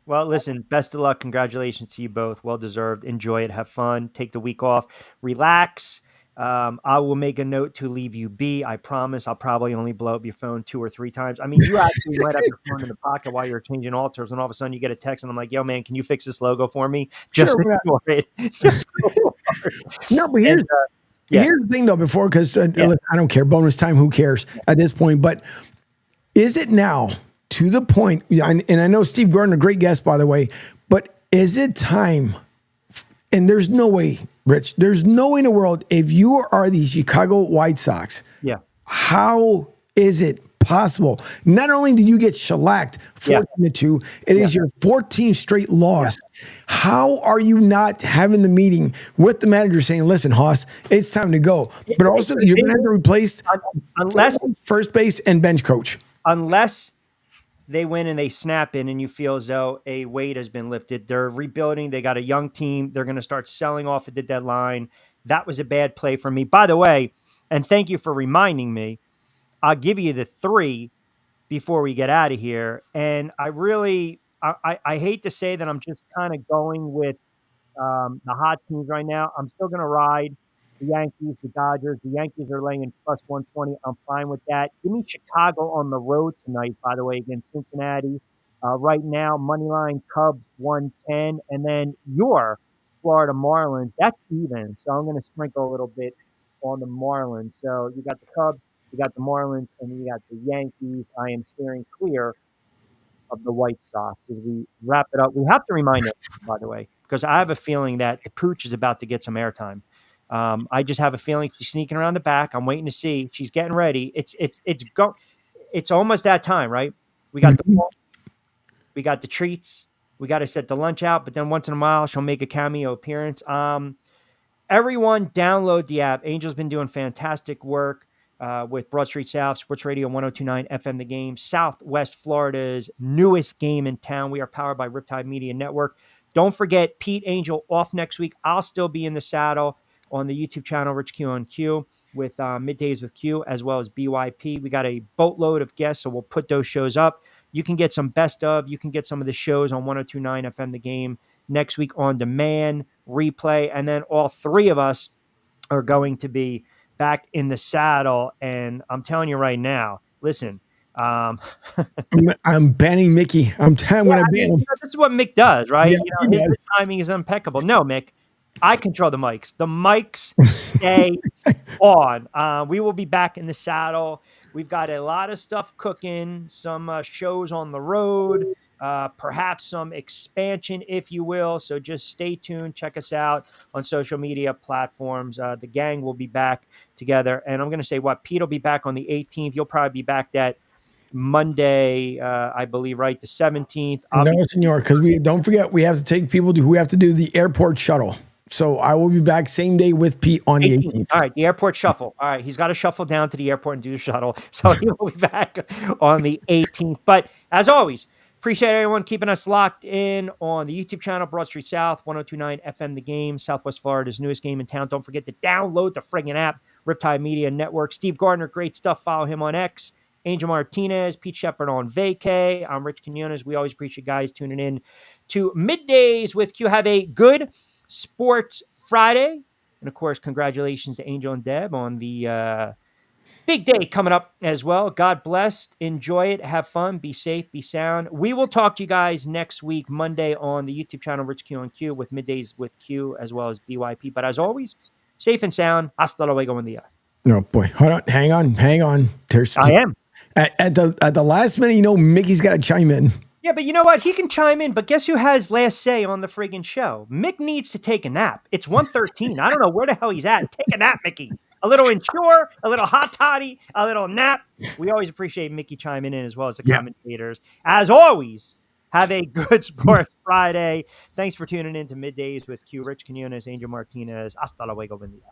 Well, listen, best of luck. Congratulations to you both. Well deserved. Enjoy it. Have fun. Take the week off. Relax. I will make a note to leave you be. I promise I'll probably only blow up your phone 2 or 3 times. I mean, you actually might have your phone in the pocket while you're changing altars, and all of a sudden you get a text and I'm like, yo, man, can you fix this logo for me? Just ignore it. Just go for it. No, but here's the thing though, because I don't care. Bonus time, who cares at this point? But is it now to the point, and I know Steve Gardner, great guest, by the way, but is it time? And there's no way, Rich, there's no way in the world, if you are the Chicago White Sox, how is it possible? Not only did you get shellacked 14-2, it is your 14th straight loss. How are you not having the meeting with the manager saying, listen, Haas, it's time to go? But also, you're going to have to replace first base and bench coach. Unless they win and they snap in and you feel as though a weight has been lifted. They're rebuilding. They got a young team. They're going to start selling off at the deadline. That was a bad play for me. By the way, and thank you for reminding me, I'll give you the 3 before we get out of here. And I really I hate to say that I'm just kind of going with the hot teams right now. I'm still going to ride the Yankees, the Dodgers. The Yankees are laying plus 120. I'm fine with that. Give me Chicago on the road tonight, by the way, against Cincinnati. Right now, money line Cubs 110, and then your Florida Marlins. That's even. So I'm going to sprinkle a little bit on the Marlins. So you got the Cubs, you got the Marlins, and you got the Yankees. I am steering clear of the White Sox as we wrap it up. We have to remind it, by the way, because I have a feeling that the pooch is about to get some airtime. I just have a feeling she's sneaking around the back. I'm waiting to see. She's getting ready. It's almost that time, right? We got the ball, we got the treats. We got to set the lunch out, but then once in a while she'll make a cameo appearance. Everyone download the app. Angel's been doing fantastic work with Broad Street South, Sports Radio 1029 FM The Game, Southwest Florida's newest game in town. We are powered by Riptide Media Network. Don't forget, Pete Angel off next week. I'll still be in the saddle on the YouTube channel, Rich Q on Q, with Middays with Q, as well as BYP. We got a boatload of guests, so we'll put those shows up. You can get some best of. You can get some of the shows on 1029 FM The Game next week on demand, replay, and then all three of us are going to be back in the saddle. And I'm telling you right now, listen, I'm banning Mickey. I'm going to ban him. This is what Mick does, right? Yeah, his timing is impeccable. No, Mick, I control the mics. The mics stay on. We will be back in the saddle. We've got a lot of stuff cooking, some shows on the road, perhaps some expansion, if you will. So just stay tuned. Check us out on social media platforms. The gang will be back together. And I'm going to say Pete will be back on the 18th. You'll probably be back that Monday, I believe, right? The 17th. No, senor, because we don't forget, we have to take people who have to do the airport shuttle. So I will be back same day with Pete on the 18th. All right, the airport shuffle. All right, he's got to shuffle down to the airport and do the shuttle. So he will be back on the 18th. But as always, appreciate everyone keeping us locked in on the YouTube channel, Broad Street South, 1029 FM The Game, Southwest Florida's newest game in town. Don't forget to download the friggin' app, Riptide Media Network. Steve Gardner, great stuff. Follow him on X. Angel Martinez, Pete Shepard on vacay. I'm Rich Quinones. We always appreciate guys tuning in to Middays with Q. Have a good Sports Friday. And of course, congratulations to Angel and Deb on the big day coming up as well. God bless. Enjoy it. Have fun. Be safe. Be sound. We will talk to you guys next week, Monday, on the YouTube channel, Rich Q on Q, with Middays with Q, as well as BYP. But as always, safe and sound. Hasta luego buen día. No, boy. Hold on. Hang on. I am. At the last minute, Mickey's got to chime in. Yeah, but you know what? He can chime in, but guess who has last say on the friggin' show? Mick needs to take a nap. It's 1:13. I don't know where the hell he's at. Take a nap, Mickey. A little inshore, a little hot toddy, a little nap. We always appreciate Mickey chiming in as well as the commentators. As always, have a good Sports Friday. Thanks for tuning in to Middays with Q. Rich Quinones, Angel Martinez. Hasta luego, buen día.